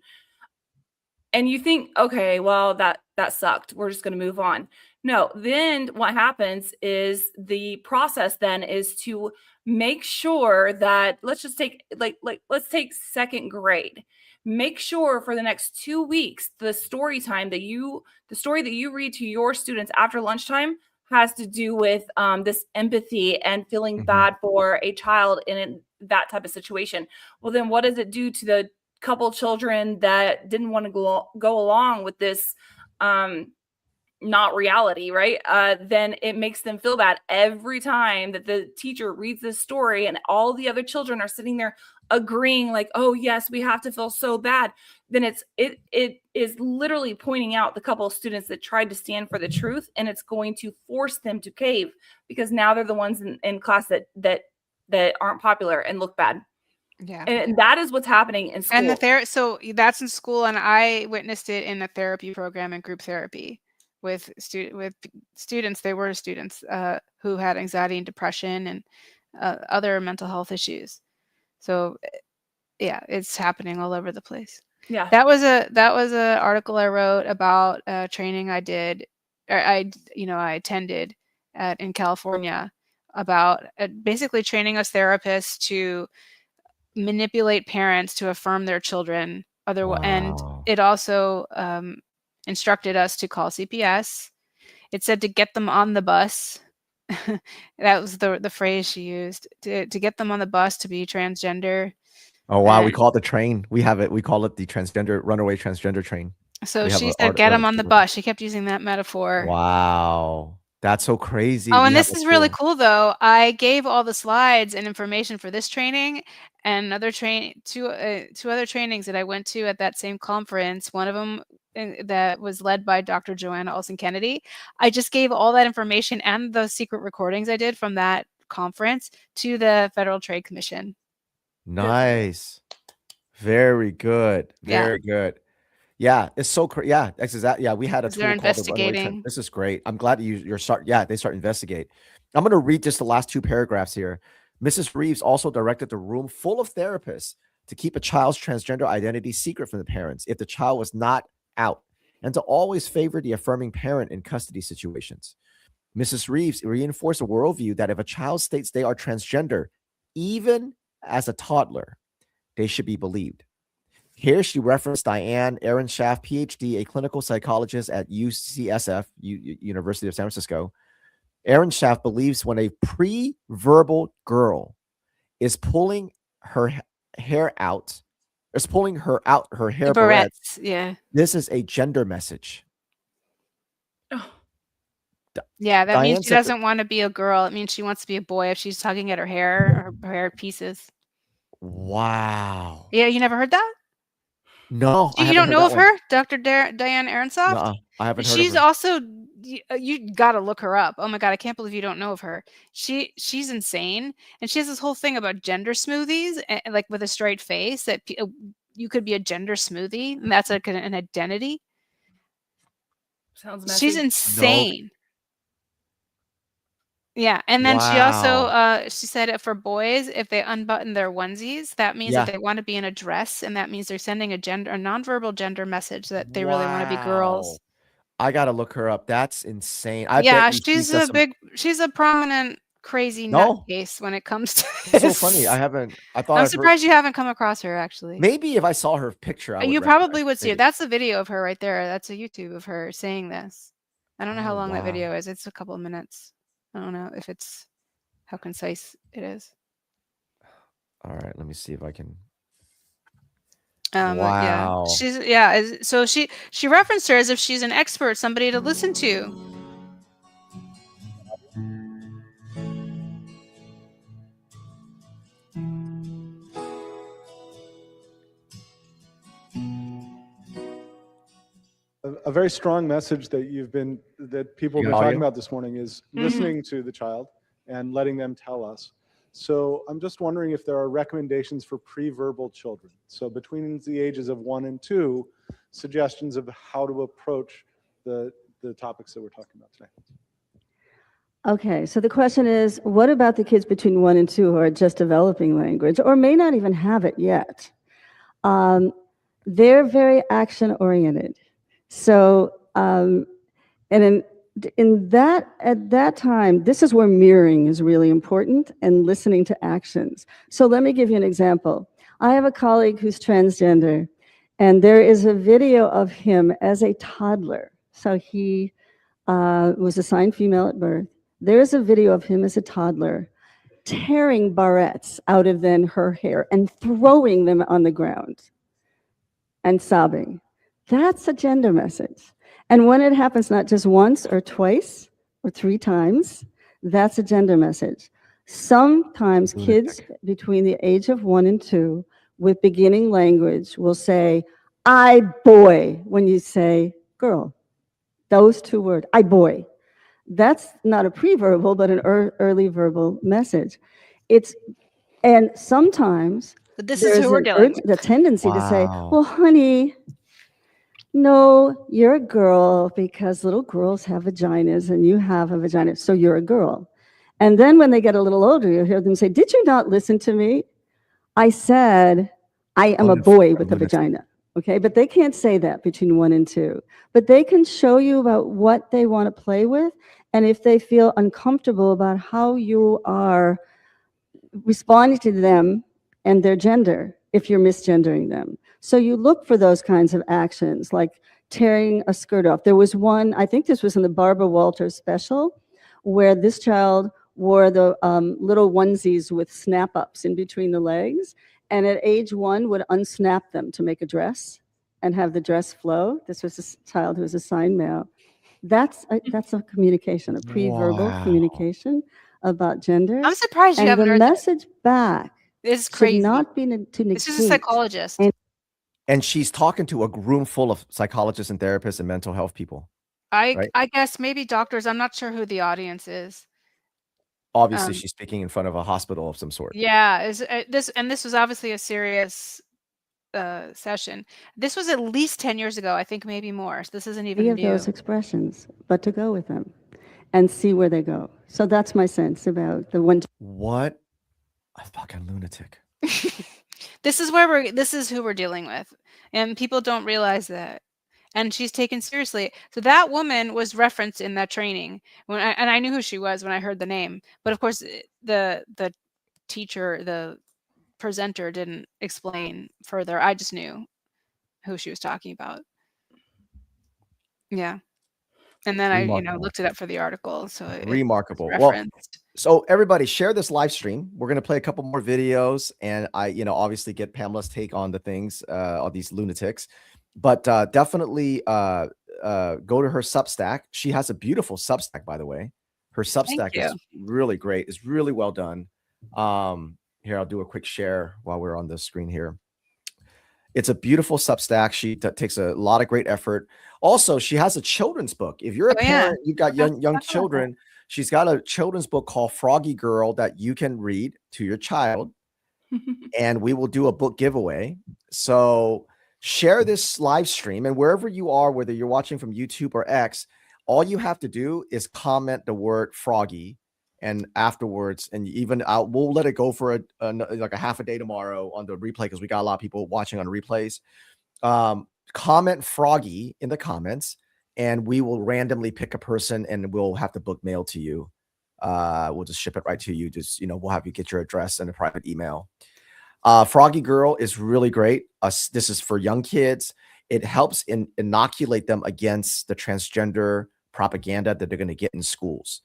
And you think, okay, well, that sucked. We're just going to move on. No, then what happens is the process then is to make sure that, let's just take let's take second grade. Make sure for the next 2 weeks, the story that you read to your students after lunchtime has to do with this empathy and feeling bad for a child in that type of situation. Well, then what does it do to the couple children that didn't want to go along with this not reality, right? Then it makes them feel bad every time that the teacher reads this story, and all the other children are sitting there agreeing, like, oh yes, we have to feel so bad. Then it is literally pointing out the couple of students that tried to stand for the truth, and it's going to force them to cave, because now they're the ones in class that aren't popular and look bad.
Yeah.
And that is what's happening in school.
And so that's in school, and I witnessed it in a therapy program and group therapy with students. They were students who had anxiety and depression and other mental health issues. So yeah, it's happening all over the place.
Yeah.
That was a article I wrote about training I did, or I attended in California, about basically training us therapists to manipulate parents to affirm their children. And it also instructed us to call CPS. It said to get them on the bus. That was the phrase she used, to get them on the bus to be transgender.
Oh wow, we call it the train. We have it. We call it the runaway transgender train.
So she said, get them on the bus. She kept using that metaphor.
Wow. That's so crazy.
Oh, and this is really cool, though. I gave all the slides and information for this training and two other trainings that I went to at that same conference. One of them that was led by Dr. Joanna Olson-Kennedy. I just gave all that information and the secret recordings I did from that conference to the Federal Trade Commission.
Nice. Very good. Very good. Yeah, it's so crazy. Yeah, that's exactly. Yeah, we had a tool
they're
called
investigating.
This is great. I'm glad they start investigate. I'm going to read just the last two paragraphs here. Mrs. Reeves also directed the room full of therapists to keep a child's transgender identity secret from the parents if the child was not out, and to always favor the affirming parent in custody situations. Mrs. Reeves reinforced a worldview that if a child states they are transgender, even as a toddler, they should be believed. Here she referenced Diane Ehrenschaft, PhD, a clinical psychologist at UCSF, University of San Francisco. Ehrenschaft believes when a pre-verbal girl is pulling her hair out, her hair barrettes.
Yeah.
This is a gender message.
Oh.
Yeah, that means she doesn't want to be a girl. It means she wants to be a boy if she's tugging at her hair, or her hair pieces.
Wow.
Yeah, you never heard that?
No.
You don't know of her, Dr. Diane Ehrenschaft?
No, I haven't heard
She's
of her.
also, you got to look her up. Oh my God, I can't believe you don't know of her. She's insane. And she has this whole thing about gender smoothies, and, like, with a straight face, that you could be a gender smoothie, and that's like an identity.
Sounds messy.
She's insane. No. Yeah, and then
Wow.
she also she said for boys, if they unbutton their onesies, that means that they want to be in a dress, and that means they're sending a nonverbal gender message that they really want to be girls.
I gotta look her up. That's insane.
She's a prominent crazy nutcase when it comes to this.
It's so funny. I'm
surprised you haven't come across her, actually.
Maybe if I saw her picture,
you probably would see her. That's the video of her right there. That's a YouTube of her saying this. I don't know how long that video is. It's a couple of minutes. I don't know if it's how concise it is.
All right, let me see if I can.
Wow. So she referenced her as if she's an expert, somebody to listen to.
a very strong message that people have been talking about this morning is listening to the child and letting them tell us. So I'm just wondering if there are recommendations for pre-verbal children. So between the ages of 1 and 2, suggestions of how to approach the topics that we're talking about today.
Okay, so the question is, what about the kids between 1 and 2 who are just developing language or may not even have it yet? They're very action-oriented. So, and at that time, this is where mirroring is really important and listening to actions. So let me give you an example. I have a colleague who's transgender, and there is a video of him as a toddler. So he was assigned female at birth. There's a video of him as a toddler tearing barrettes out of then her hair and throwing them on the ground and sobbing. That's a gender message. And when it happens not just once or twice or 3 times, that's a gender message. Sometimes kids between the age of 1 and 2 with beginning language will say, I boy, when you say girl. Those 2 words, I boy. That's not a pre-verbal, but an early verbal message. And sometimes
But this is who we're dealing with.
The tendency to say, well, honey, no, you're a girl because little girls have vaginas and you have a vagina, so you're a girl. And then when they get a little older, you'll hear them say, did you not listen to me? I said, I am a boy with a vagina. Okay, but they can't say that between 1 and 2. But they can show you about what they want to play with, and if they feel uncomfortable about how you are responding to them and their gender, if you're misgendering them. So you look for those kinds of actions, like tearing a skirt off. There was one, I think this was in the Barbara Walters special, where this child wore the little onesies with snap-ups in between the legs, and at age 1 would unsnap them to make a dress and have the dress flow. This was a child who was assigned male. That's a communication, a pre-verbal communication about gender.
I'm surprised you haven't heard
that. And the message back
is crazy.
Should not be to negate.
This is a psychologist.
And she's talking to a room full of psychologists and therapists and mental health people.
I guess maybe doctors. I'm not sure who the audience is.
Obviously, she's speaking in front of a hospital of some sort.
Yeah, this was obviously a serious session. This was at least 10 years ago, I think maybe more. So this isn't even new.
Of those expressions, but to go with them and see where they go. So that's my sense about the one.
What a fucking lunatic.
This is who we're dealing with, and people don't realize that. And she's taken seriously. So that woman was referenced in that training, and I knew who she was when I heard the name. But of course, the teacher, the presenter, didn't explain further. I just knew who she was talking about. Yeah, and then I looked it up for the article. So
remarkable. Well, so everybody share this live stream. We're gonna play a couple more videos, and I obviously get Pamela's take on the things, all these lunatics. But definitely go to her Substack. She has a beautiful Substack, by the way. Her Substack is really great. It's really well done. Here, I'll do a quick share while we're on the screen here. It's a beautiful Substack. She takes a lot of great effort. Also, she has a children's book. If you're a parent, you've got young children, she's got a children's book called Froggy Girl that you can read to your child. And we will do a book giveaway. So share this live stream, and wherever you are, whether you're watching from YouTube or X, all you have to do is comment the word froggy, and afterwards, and even we'll let it go for like a half a day tomorrow on the replay, because we got a lot of people watching on replays. Comment froggy in the comments, and we will randomly pick a person, and we'll have the book mailed to you. We'll just ship it right to you. Just we'll have you get your address and a private email. Froggy Girl is really great. This is for young kids. It helps inoculate them against the transgender propaganda that they're going to get in schools.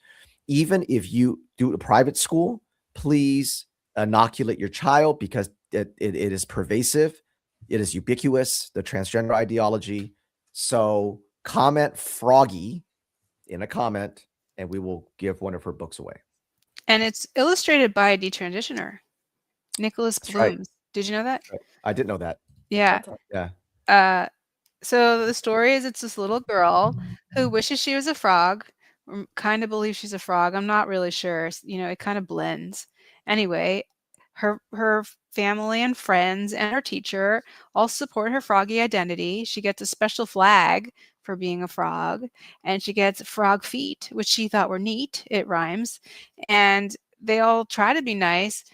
Even if you do a private school, please inoculate your child, because it is pervasive. It is ubiquitous, the transgender ideology. So comment froggy in a comment, and we will give one of her books away.
And it's illustrated by a detransitioner, Nicholas Blooms. Right. Did you know that?
I didn't know that.
Yeah.
Yeah.
So the story is it's this little girl who wishes she was a frog, or kind of believes she's a frog. I'm not really sure. It kind of blends. Anyway, her family and friends and her teacher all support her froggy identity. She gets a special flag for being a frog, and she gets frog feet, which she thought were neat. It rhymes. And they all try to be nice,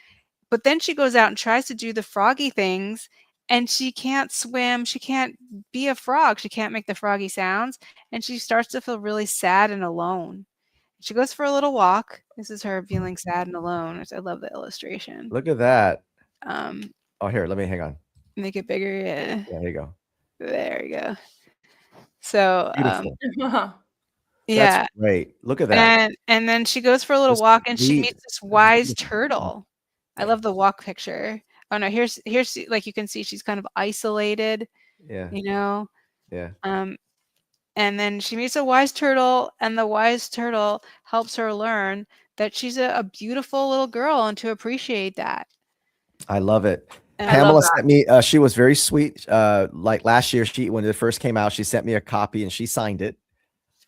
but then she goes out and tries to do the froggy things, and she can't swim. She can't be a frog. She can't make the froggy sounds. And she starts to feel really sad and alone. She goes for a little walk. This is her feeling sad and alone. I love the illustration.
Look at that.
Um,
Oh, here, let me hang on.
Make it bigger. Yeah.
Yeah, there you go.
There you go. So,
Beautiful.
yeah.
That's great. Look at that.
And then she goes for a little walk, and she meets this wise turtle. I love the walk picture. Oh no, here's like you can see she's kind of isolated.
Yeah.
Yeah. And then she meets a wise turtle, and the wise turtle helps her learn that she's a beautiful little girl and to appreciate that.
I love it.
And
Pamela sent me, she was very sweet. Like last year, when it first came out, she sent me a copy and she signed it.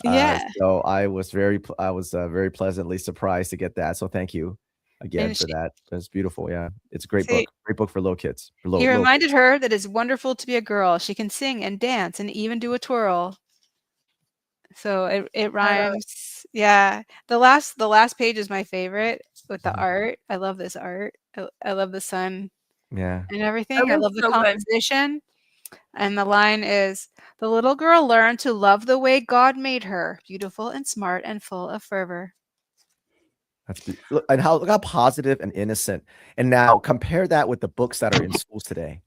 Yeah.
So I was very pleasantly surprised to get that. So thank you again for that. It's beautiful. Yeah. It's a great book. Great book for little kids.
He reminded her that it's wonderful to be a girl. She can sing and dance and even do a twirl. So it rhymes. Yeah. The last page is my favorite with the art. I love this art. I love the sun.
Yeah.
And everything. I love the composition. And the line is, the little girl learned to love the way God made her, beautiful and smart and full of fervor.
Look how positive and innocent. And now compare that with the books that are in schools today.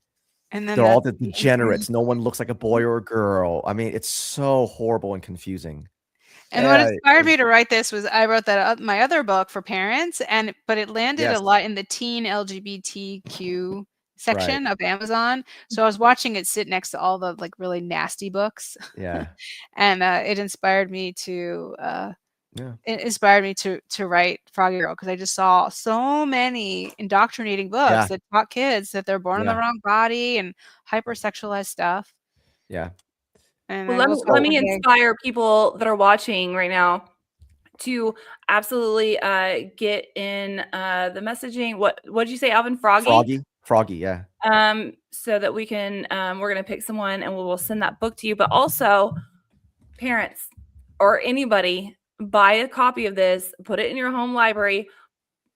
And then
they're all the degenerates. No one looks like a boy or a girl. I mean, it's so horrible and confusing.
And what inspired me to write this was I wrote that my other book for parents, but it landed a lot in the teen LGBTQ section of Amazon. So I was watching it sit next to all the like really nasty books.
Yeah.
And it inspired me to write Froggy Girl, because I just saw so many indoctrinating books that taught kids that they're born in the wrong body and hypersexualized stuff.
Yeah.
And
let me inspire people that are watching right now to absolutely get in the messaging. What did you say, Alvin?
Froggy, yeah.
So that we can we're gonna pick someone and we'll send that book to you. But also, parents or anybody, buy a copy of this, put it in your home library.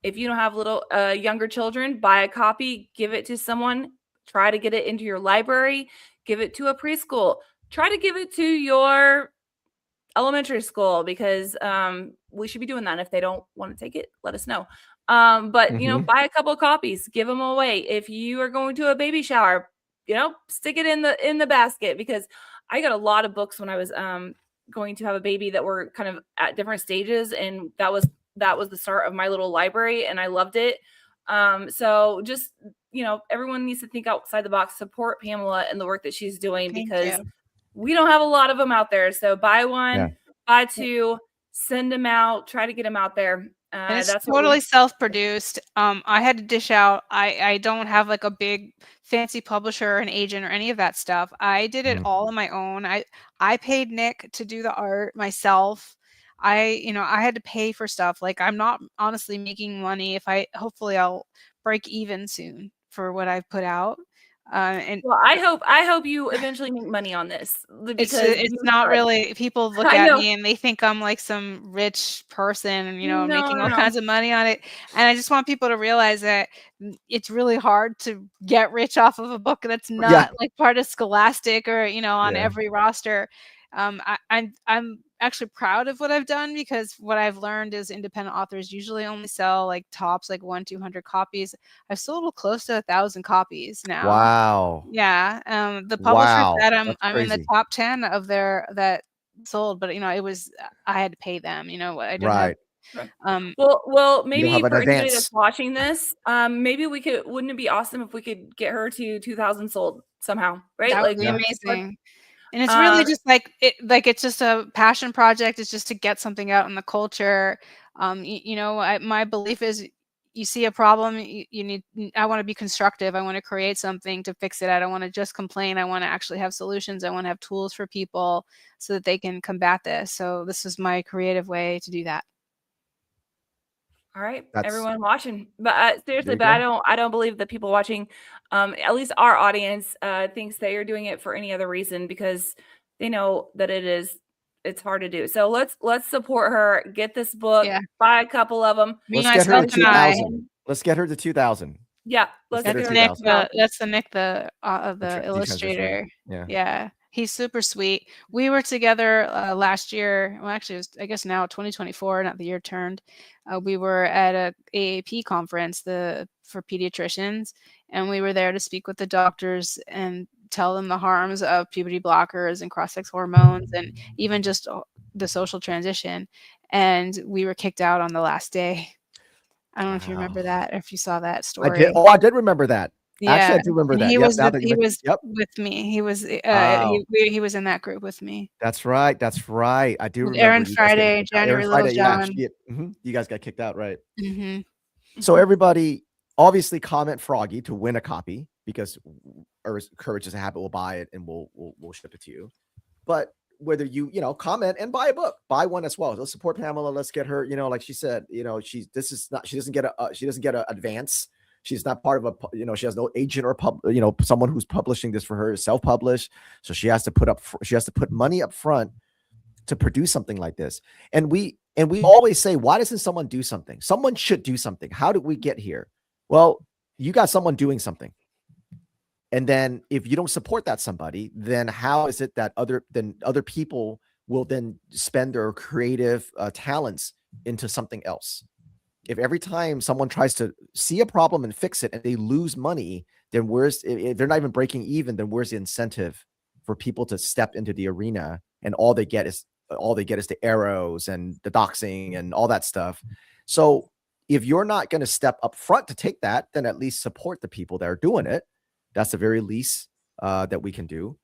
If you don't have little younger children, buy a copy, give it to someone, try to get it into your library, give it to a preschool, try to give it to your elementary school, because we should be doing that. And if they don't want to take it, let us know. But buy a couple of copies, give them away. If you are going to a baby shower, stick it in the basket, because I got a lot of books when I was going to have a baby that were kind of at different stages, and that was the start of my little library, and I loved it. So just everyone needs to think outside the box, support Pamela and the work that she's doing, because we don't have a lot of them out there. So buy one, buy two, send them out, try to get them out there.
And it's totally self-produced. I had to dish out. I don't have like a big fancy publisher or an agent or any of that stuff. I did it all on my own. I paid Nick to do the art myself. I had to pay for stuff. Like, I'm not honestly making money. Hopefully I'll break even soon for what I've put out. And
well, I hope you eventually make money on this, because
it's not really, people look at me and they think I'm like some rich person and making all kinds of money on it. And I just want people to realize that it's really hard to get rich off of a book that's not like part of Scholastic or on every roster. I'm actually proud of what I've done, because what I've learned is independent authors usually only sell like tops like 100-200 copies. I've sold close to 1,000 copies now.
Wow.
Yeah. The publisher said I'm in the top 10 of that sold, but it was, I had to pay them. I didn't have.
Well, maybe for anybody that's watching this, maybe wouldn't it be awesome if we could get her to 2,000 sold somehow, right?
That would be amazing. And it's really just it's just a passion project. It's just to get something out in the culture. My belief is you see a problem, I want to be constructive. I want to create something to fix it. I don't want to just complain. I want to actually have solutions. I want to have tools for people so that they can combat this. So this is my creative way to do that.
All right,
That's-
everyone watching, but seriously,
There you
but I don't believe that people watching, at least our audience, thinks they are doing it for any other reason, because they know that it's hard to do. So let's support her. Get this book.
Yeah.
Buy a couple of them.
Me,
Let's get her to
myself, and I.
2,000. Let's get her to 2,000.
Yeah, let's
Let's
get
get
her
her
Nick,
to
2,000.
that's the Nick, the
The
illustrator.
transition. Yeah.
Yeah, he's super sweet. We were together last year. Well, actually, it was, I guess now 2024, not the year turned. We were at a AAP conference for pediatricians, and we were there to speak with the doctors and tell them the harms of puberty blockers and cross-sex hormones, and even just the social transition. And we were kicked out on the last day. I don't know if you remember that, or if you saw that story.
I did. Oh, I did remember that.
Yeah,
Actually, I do remember
and
that.
he
Yep,
was
now
with,
that you
he
mention-
was
Yep.
with me. He was
Wow.
he was in that group with me.
That's right. That's right. I do
With
remember.
Aaron
you guys getting
Friday,
kicked out.
January
Aaron
Little
Friday, yeah,
John.
you guys got kicked out, right?
Hmm.
So everybody, obviously, comment Froggy to win a copy, because Courage is a Habit will buy it and we'll ship it to you. But whether you comment and buy a book, buy one as well. Let's support Pamela. Let's get her. Like she said, she doesn't get a advance. She's not part of a, she has no agent or someone who's publishing this for her, self-published. So she has to put money up front to produce something like this. And we always say, why doesn't someone do something? Someone should do something. How did we get here? Well, you got someone doing something. And then if you don't support that somebody, then how is it that other people will then spend their creative talents into something else? If every time someone tries to see a problem and fix it and they lose money, then if they're not even breaking even, then where's the incentive for people to step into the arena? And all they get is the arrows and the doxing and all that stuff. So if you're not going to step up front to take that, then at least support the people that are doing it. That's the very least that we can do.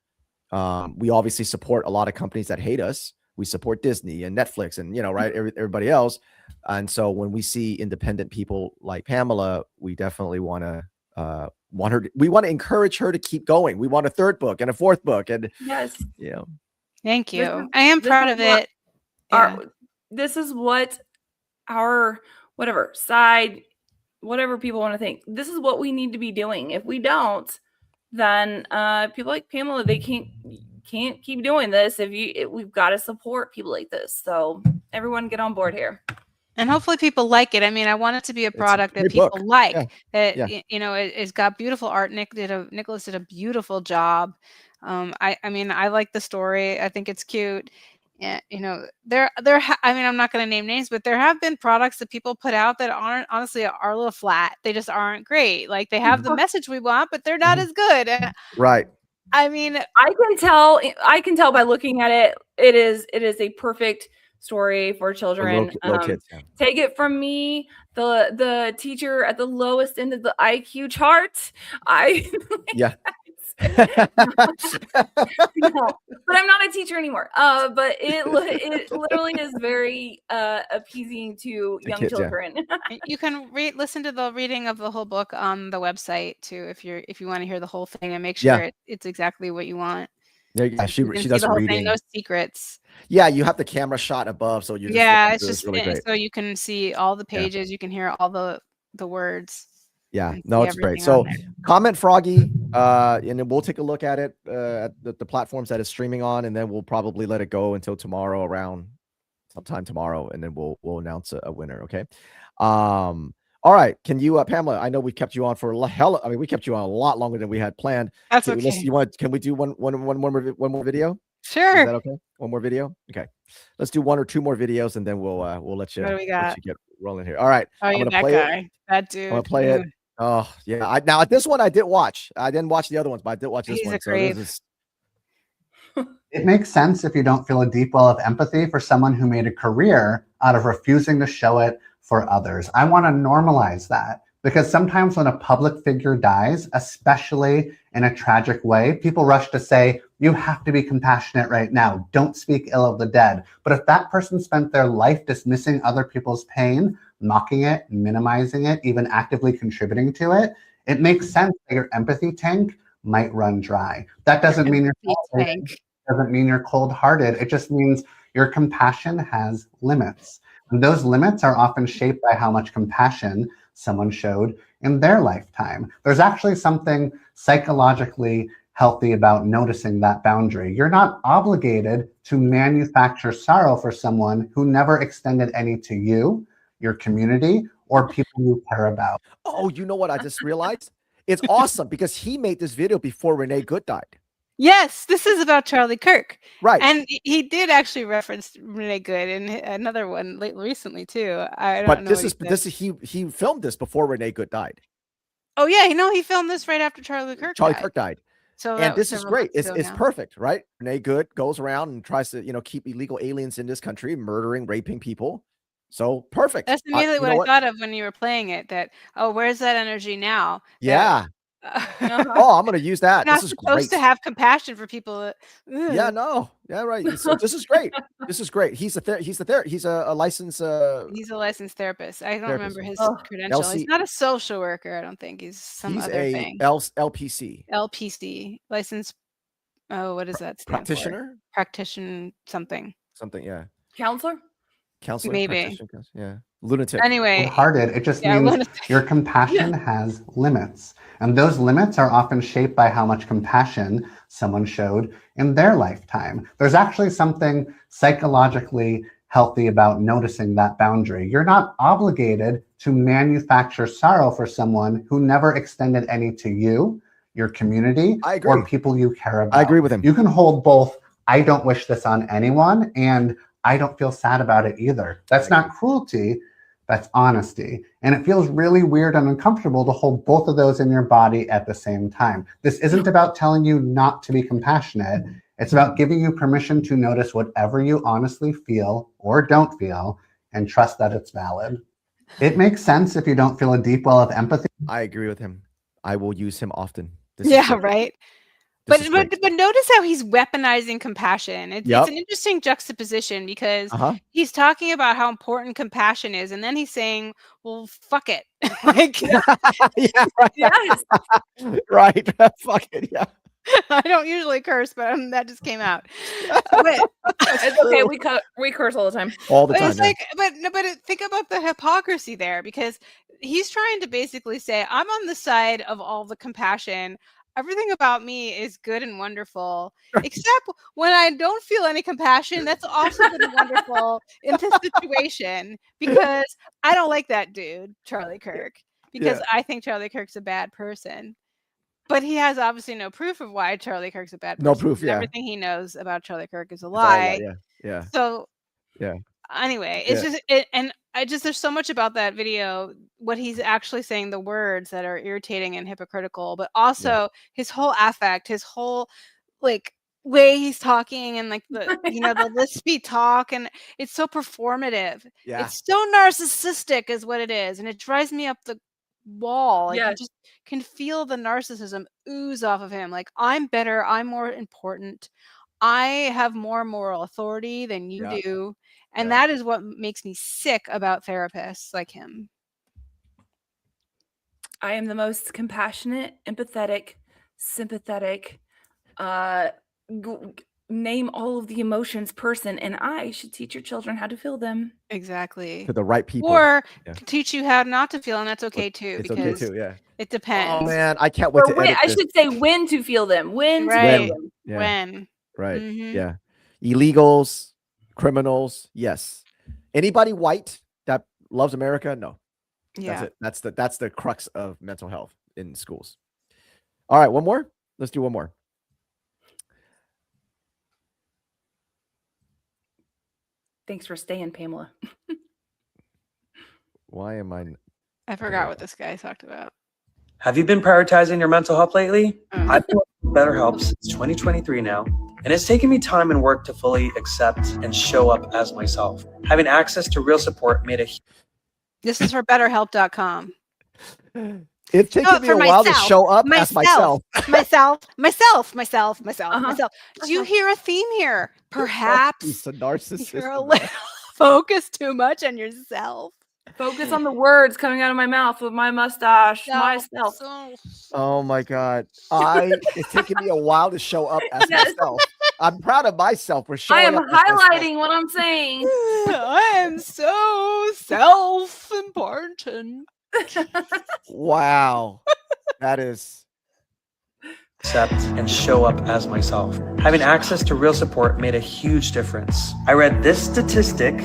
We obviously support a lot of companies that hate us. We support Disney and Netflix and, everybody else. And so when we see independent people like Pamela, we definitely want to encourage her to keep going. We want a third book and a fourth book. And
yes,
thank you. I am proud of it.
This is what our whatever people want to think, this is what we need to be doing. If we don't, then people like Pamela, they can't keep doing this. We've got to support people like this. So everyone get on board here.
And hopefully people like it. I mean, I want it to be a product that people like. It's got beautiful art. Nicholas did a beautiful job. I mean, I like the story. I think it's cute. Yeah, I'm not going to name names, but there have been products that people put out that are a little flat. They just aren't great. Like, they have the message we want, but they're not as good.
Right.
I mean,
I can tell by looking at it. It is a perfect story for children.
Little kids, yeah.
Take it from me, the teacher at the lowest end of the IQ chart.
Yeah.
No, but I'm not a teacher anymore. But it literally is very appeasing to young
kids,
children.
Yeah.
You can listen to the reading of the whole book on the website too, if you want to hear the whole thing and make sure it's exactly what you want.
Yeah, she does
the whole
reading.
thing, no secrets.
Yeah, you have the camera shot above, so you
it's
really great.
So you can see all the pages, you can hear all the words.
Yeah, no, it's great. So comment Froggy, and then we'll take a look at it at the platforms that it's streaming on, and then we'll probably let it go until tomorrow, around sometime tomorrow, and then we'll announce a winner. Okay. All right. Can you, Pamela? I know we kept you on for we kept you on a lot longer than we had planned.
That's okay.
Can we do one more video?
Sure.
Is that okay? One more video. Okay. Let's do one or two more videos, and then we'll let you.
What do we got?
Let you get rolling here. All right.
Oh, you're that guy. That dude.
I'm gonna play it. Oh yeah. Now this one I did watch. I didn't watch the other ones, but I did watch this one.
It makes sense if you don't feel a deep well of empathy for someone who made a career out of refusing to show it for others. I want to normalize that, because sometimes when a public figure dies, especially in a tragic way, people rush to say, you have to be compassionate right now. Don't speak ill of the dead. But if that person spent their life dismissing other people's pain, mocking it, minimizing it, even actively contributing to it, it makes sense that your empathy tank might run dry. That doesn't mean you're doesn't mean you're cold-hearted. It just means your compassion has limits. And those limits are often shaped by how much compassion someone showed in their lifetime. There's actually something psychologically healthy about noticing that boundary. You're not obligated to manufacture sorrow for someone who never extended any to you, your community, or people you care about.
Oh, you know what I just realized? It's awesome because he made this video before Renee Good died.
Yes, this is about Charlie Kirk.
Right.
And he did actually reference Renee Good in another one recently too. I don't
But
know.
he filmed this before Renee Good died.
Oh yeah, he filmed this right after Charlie Kirk died.
So and this is great. It's perfect, right? Renee Good goes around and tries to, keep illegal aliens in this country, murdering, raping people. So perfect.
That's immediately what I thought of when you were playing it. That where's that energy now?
Yeah. Oh, I'm going to use that.
You're
this is
supposed to have compassion for people.
Yeah, no. Yeah, right. So this is great. This is great. He's a licensed
he's a licensed therapist. I don't remember his credential. He's not a social worker, I don't think. He's some other thing.
LPC.
LPC. Licensed what does that stand
Practitioner?
for? Practitioner something.
Something, yeah.
Counselor?
Maybe.
Yeah. Lunatic.
Anyway.
Hearted. It just means your compassion has limits. And those limits are often shaped by how much compassion someone showed in their lifetime. There's actually something psychologically healthy about noticing that boundary. You're not obligated to manufacture sorrow for someone who never extended any to you, your community, or people you care about.
I agree with him.
You can hold both, I don't wish this on anyone, and I don't feel sad about it either. That's not cruelty, that's honesty. And it feels really weird and uncomfortable to hold both of those in your body at the same time. This isn't about telling you not to be compassionate. It's about giving you permission to notice whatever you honestly feel or don't feel and trust that it's valid. It makes sense if you don't feel a deep well of empathy.
I agree with him. I will use him often.
Right. But notice how he's weaponizing compassion. It's an interesting juxtaposition because he's talking about how important compassion is, and then he's saying, "Well, fuck it."
Yeah, right.
Yes.
Right. Fuck it. Yeah.
I don't usually curse, but that just came out.
It's okay. We curse all the time.
All the time.
It's think about the hypocrisy there, because he's trying to basically say, I'm on the side of all the compassion. Everything about me is good and wonderful, except when I don't feel any compassion. That's also good and wonderful in this situation, because I don't like that dude, Charlie Kirk, because I think Charlie Kirk's a bad person. But he has obviously no proof of why Charlie Kirk's a bad person.
No proof,
Everything he knows about Charlie Kirk is a lie.
Yeah.
So,
yeah.
Anyway, it's just there's so much about that video, what he's actually saying, the words that are irritating and hypocritical, but also his whole affect, his whole way he's talking, and the the lispy talk, and it's so performative. It's so narcissistic is what it is, and it drives me up the wall. You just can feel the narcissism ooze off of him. I'm better, I'm more important, I have more moral authority than you do. And that is what makes me sick about therapists like him.
I am the most compassionate, empathetic, sympathetic, name all of the emotions person, and I should teach your children how to feel them.
Exactly.
To the right people.
Or teach you how not to feel, and that's okay too.
It's okay too, yeah.
It depends.
Oh man, I can't wait to edit
I should say when to feel them. When to feel them.
Yeah.
When.
Right.
Mm-hmm.
Yeah. Illegals, criminals, yes. Anybody white that loves America, no.
Yeah.
That's it. That's the crux of mental health in schools. All right, one more. Let's do one more.
Thanks for staying, Pamela.
Why am
I forgot what this guy talked about.
Have you been prioritizing your mental health lately? I've been working with BetterHelp since 2023 now, and it's taken me time and work to fully accept and show up as myself. Having access to real support made a...
This is for BetterHelp.com.
It's taken me a while to show up as myself.
Myself. Do you hear a theme here? Perhaps
He's a narcissist.
you're a little focused too much on yourself.
Focus on the words coming out of my mouth with my mustache. Myself.
Oh my God. It's taken me a while to show up as
Yes.
myself. I'm proud of myself for
I
showing
am
up as myself.
highlighting what I'm saying.
I am so self-important.
Wow. That is.
Accept and show up as myself. Having access to real support made a huge difference. I read this statistic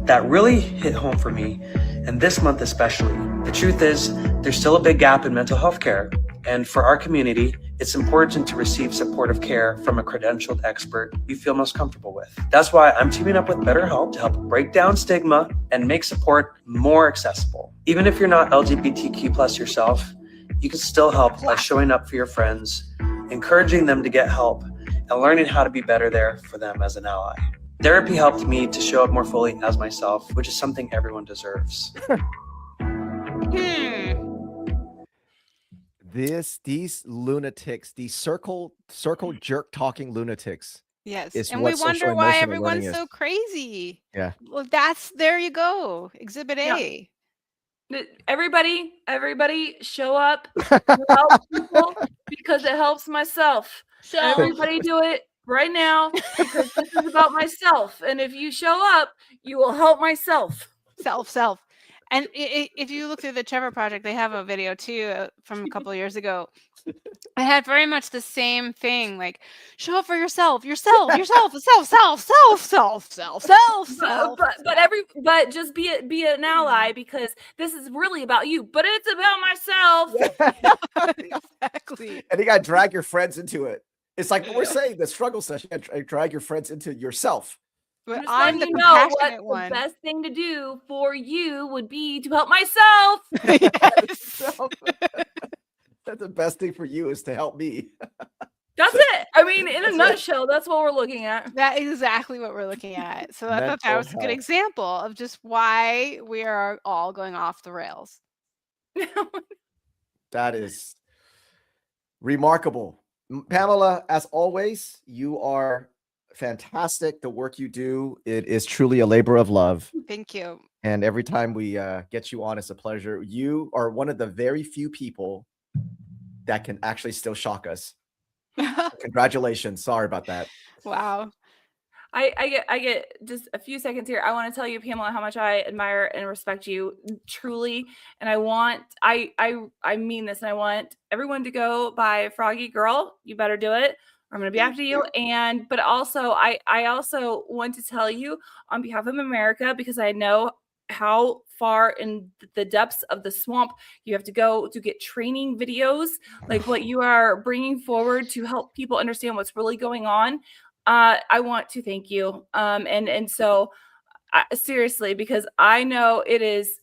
that really hit home for me, and this month especially. The truth is, there's still a big gap in mental health care, and for our community, it's important to receive supportive care from a credentialed expert you feel most comfortable with. That's why I'm teaming up with BetterHelp to help break down stigma and make support more accessible. Even if you're not LGBTQ+ yourself, you can still help by showing up for your friends, encouraging them to get help, and learning how to be better there for them as an ally. Therapy helped me to show up more fully as myself, which is something everyone deserves.
These lunatics, these circle jerk talking lunatics.
Yes,
is
and
what
we
social
wonder why
emotional learning
everyone's so
is.
crazy.
Yeah.
Well, there you go. Exhibit A.
Everybody show up to help people because it helps myself. Everybody do it right now because this is about myself. And if you show up, you will help myself.
Self. And if you look through the Trevor Project, they have a video too from a couple of years ago. I had very much the same thing, like show up for yourself. But
just be an ally because this is really about you. But it's about myself.
Exactly.
And you got to drag your friends into it. It's like what we're saying, the struggle session. You got to drag your friends into yourself.
But
I'm the compassionate one. The best thing to do for you would be to help myself.
Yes.
That's the best thing for you is to help me.
That's it. I mean, in a nutshell, that's what we're looking at.
That's exactly what we're looking at. So I thought that was a good example of just why we are all going off the rails.
That is remarkable. Pamela, as always, you are fantastic. The work you do, it is truly a labor of love.
Thank you.
And every time we get you on, it's a pleasure. You are one of the very few people that can actually still shock us. Congratulations. Sorry about that.
Wow.
I get just a few seconds here. I want to tell you, Pamela, how much I admire and respect you truly. And I mean this, and I want everyone to go buy Froggy Girl. You better do it. I'm going to be after you. But also, I also want to tell you on behalf of America, because I know how far in the depths of the swamp you have to go to get training videos like what you are bringing forward to help people understand what's really going on. I want to thank you. So seriously, because I know it is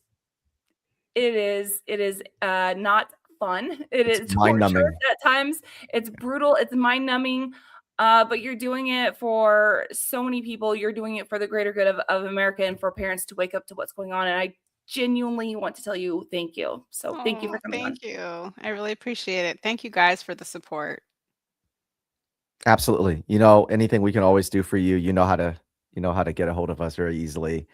not fun. It's torture at times. It's brutal. It's mind numbing. But you're doing it for so many people. You're doing it for the greater good of America and for parents to wake up to what's going on. And I genuinely want to tell you thank you. So thank you for coming on.
Thank you. I really appreciate it. Thank you guys for the support.
Absolutely. Anything we can always do for you, you know how to get a hold of us very easily.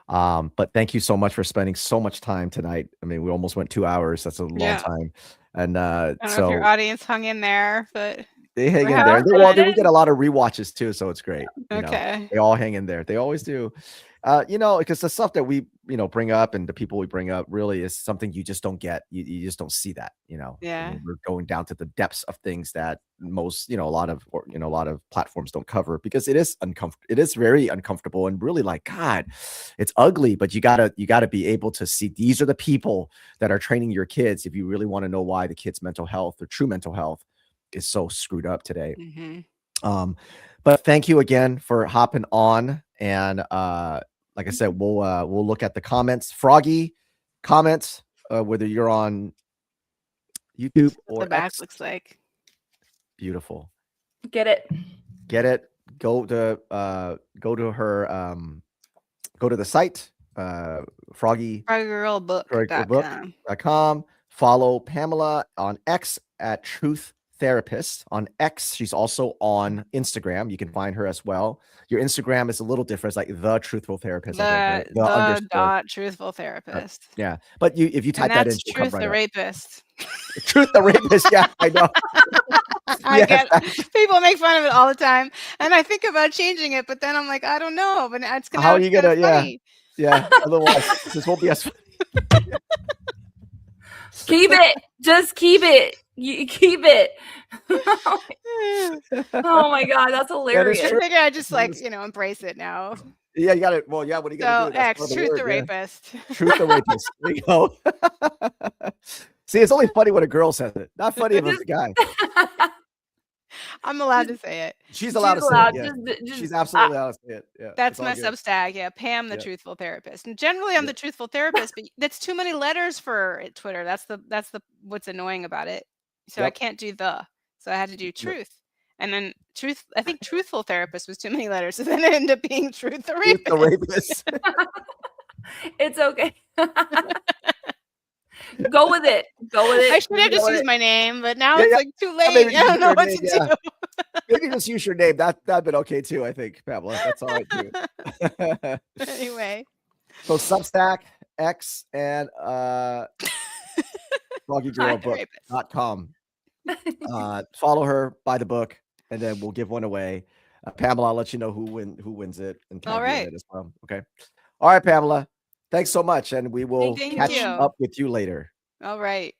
But thank you so much for spending so much time tonight. I mean, we almost went 2 hours. That's a long time. And
I don't know if your audience hung in there, but
they hang in there. We get a lot of rewatches too, so it's great.
Okay.
They all hang in there. They always do. Because the stuff that we bring up and the people we bring up really is something you just don't get. You just don't see that.
Yeah.
We're going down to the depths of things that most a lot of platforms don't cover, because it is uncomfortable. It is very uncomfortable and really like, God, it's ugly. But you gotta be able to see these are the people that are training your kids if you really want to know why the kids' mental health or true mental health is so screwed up today.
Mm-hmm.
But thank you again for hopping on. And like I said, we'll look at the comments. Froggy comments, whether you're on YouTube or
the back
X.
looks like
Get
Beautiful.
it.
Go to her go to the site,
FroggyGirlBook.com.
Follow Pamela on X at Truth Therapist on X. She's also on Instagram. You can find her as well. Your Instagram is a little different. It's like The Truthful Therapist. I think, right?
The
underscore.
dot truthful therapist.
Yeah. But if you type that in,
that's
she'll come
Truth
right
the
up.
Rapist.
Truth the Rapist. Yeah, I know.
I
Yes,
get people make fun of it all the time, and I think about changing it, but then I'm like, I don't know, but it's gonna.
How are you gonna?
Funny.
Yeah. Otherwise, this won't be as funny.
Keep it. Just keep it. You keep it. Oh my God, that's hilarious.
I think I just embrace it now.
Yeah, you got it. Well, yeah. What are you gonna do?
That's X, Truth the Rapist.
Truth the Rapist. There you go. See, it's only funny when a girl says it. Not funny if it's a guy.
I'm allowed to say it.
She's allowed to say it. Yeah. She's absolutely allowed to say it. Yeah.
That's my Substack. Yeah, Pam, the Truthful Therapist. And generally, I'm the Truthful Therapist, but that's too many letters for Twitter. That's the what's annoying about it. So I can't do the. So I had to do truth. And then truth. I think Truthful Therapist was too many letters, so then it ended up being Truth the Rapist.
Truth the Rapist.
It's okay. Go with it. Go with it.
I should have just used my name, but now it's like too late. I don't know what to do.
Maybe just use your name. That'd been okay too, I think, Pamela. That's all right too.
Anyway.
So Substack, X, and FroggyGirlBook.com. Follow her, buy the book, and then we'll give one away. Pamela, I'll let you know who wins it and
all right
it as well. Okay. All right, Pamela. Thanks so much, and we will catch
you
up with you later.
All right.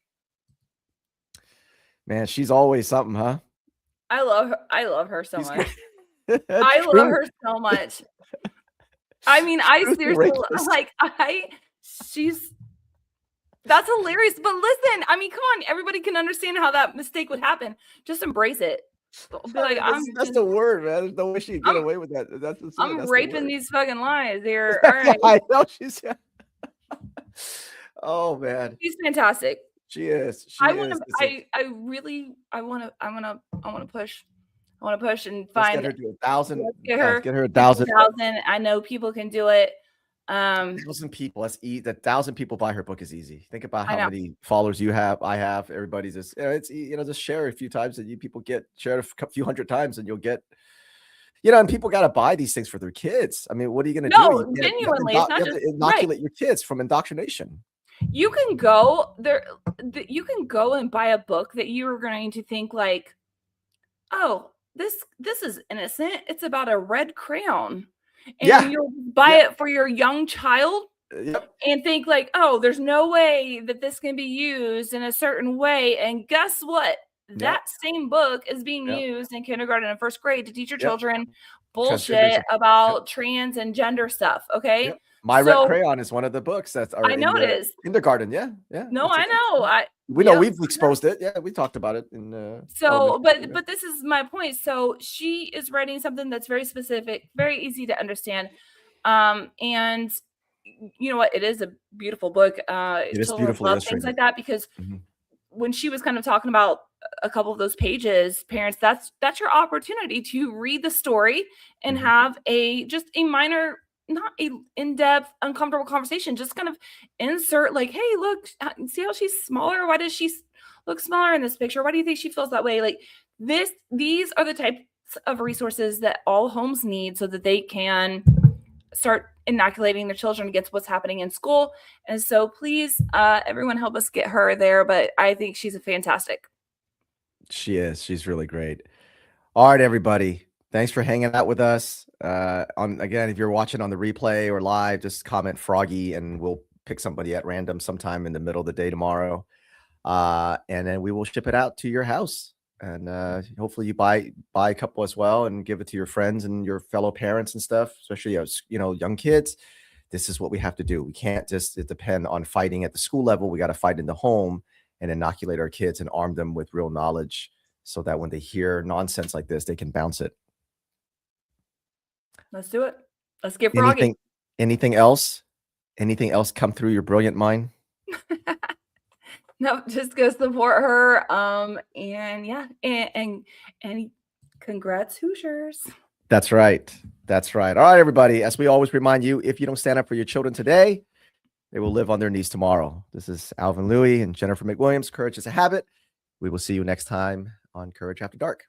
Man, she's always something, huh?
I love her. I love her so much. I love her so much. I mean, I seriously that's hilarious. But listen, I mean, come on, everybody can understand how that mistake would happen. Just embrace it. Like,
that's the word, man. There's no way she'd get away with that.
I'm raping these fucking lies here.
All right. I know she's. Oh man,
she's fantastic.
She is.
I want to push. I want to push and find.
Get her to 1,000.
Get her
1,000.
I know people can do it.
1,000 people. That's easy. 1,000 people buy her book is easy. Think about how many followers you have. I have. Everybody's just. It's just share a few times, and people share a few hundred times, and you'll get. And people got to buy these things for their kids. I mean, what are you going to do?
No, genuinely,
you have to inoculate your kids from indoctrination.
You can go there. You can go and buy a book that you are going to think like, oh, this is innocent. It's about a red crayon, and you'll buy it for your young child, and think like, oh, there's no way that this can be used in a certain way. And guess what? That same book is being used in kindergarten and first grade to teach your children bullshit about trans and gender stuff. Okay.
My Red Crayon is one of the books that's
I know it is
kindergarten. Yeah.
No, I know.
We know we've exposed it. Yeah, we talked about it in
but this is my point. So she is writing something that's very specific, very easy to understand. And you know what? It is a beautiful book.
It is beautiful.
Love things like that because when she was kind of talking about a couple of those pages, parents, that's your opportunity to read the story and have just a minor, not a in-depth, uncomfortable conversation. Just kind of insert like, hey, look, see how she's smaller? Why does she look smaller in this picture? Why do you think she feels that way? Like these are the types of resources that all homes need so that they can start inoculating their children against what's happening in school. And so please, everyone help us get her there. But I think she's a fantastic.
She is. She's really great. All right, everybody. Thanks for hanging out with us. Again, if you're watching on the replay or live, just comment Froggy and we'll pick somebody at random sometime in the middle of the day tomorrow. And then we will ship it out to your house. And hopefully you buy a couple as well and give it to your friends and your fellow parents and stuff, especially young kids. This is what we have to do. We can't just depend on fighting at the school level. We got to fight in the home and inoculate our kids and arm them with real knowledge so that when they hear nonsense like this, they can bounce it.
Let's do it. Let's get Froggy.
Anything else? Anything else come through your brilliant mind?
No, just go support her. And congrats, Hoosiers.
That's right. That's right. All right, everybody. As we always remind you, if you don't stand up for your children today, they will live on their knees tomorrow. This is Alvin Louie and Jennifer McWilliams. Courage is a Habit. We will see you next time on Courage After Dark.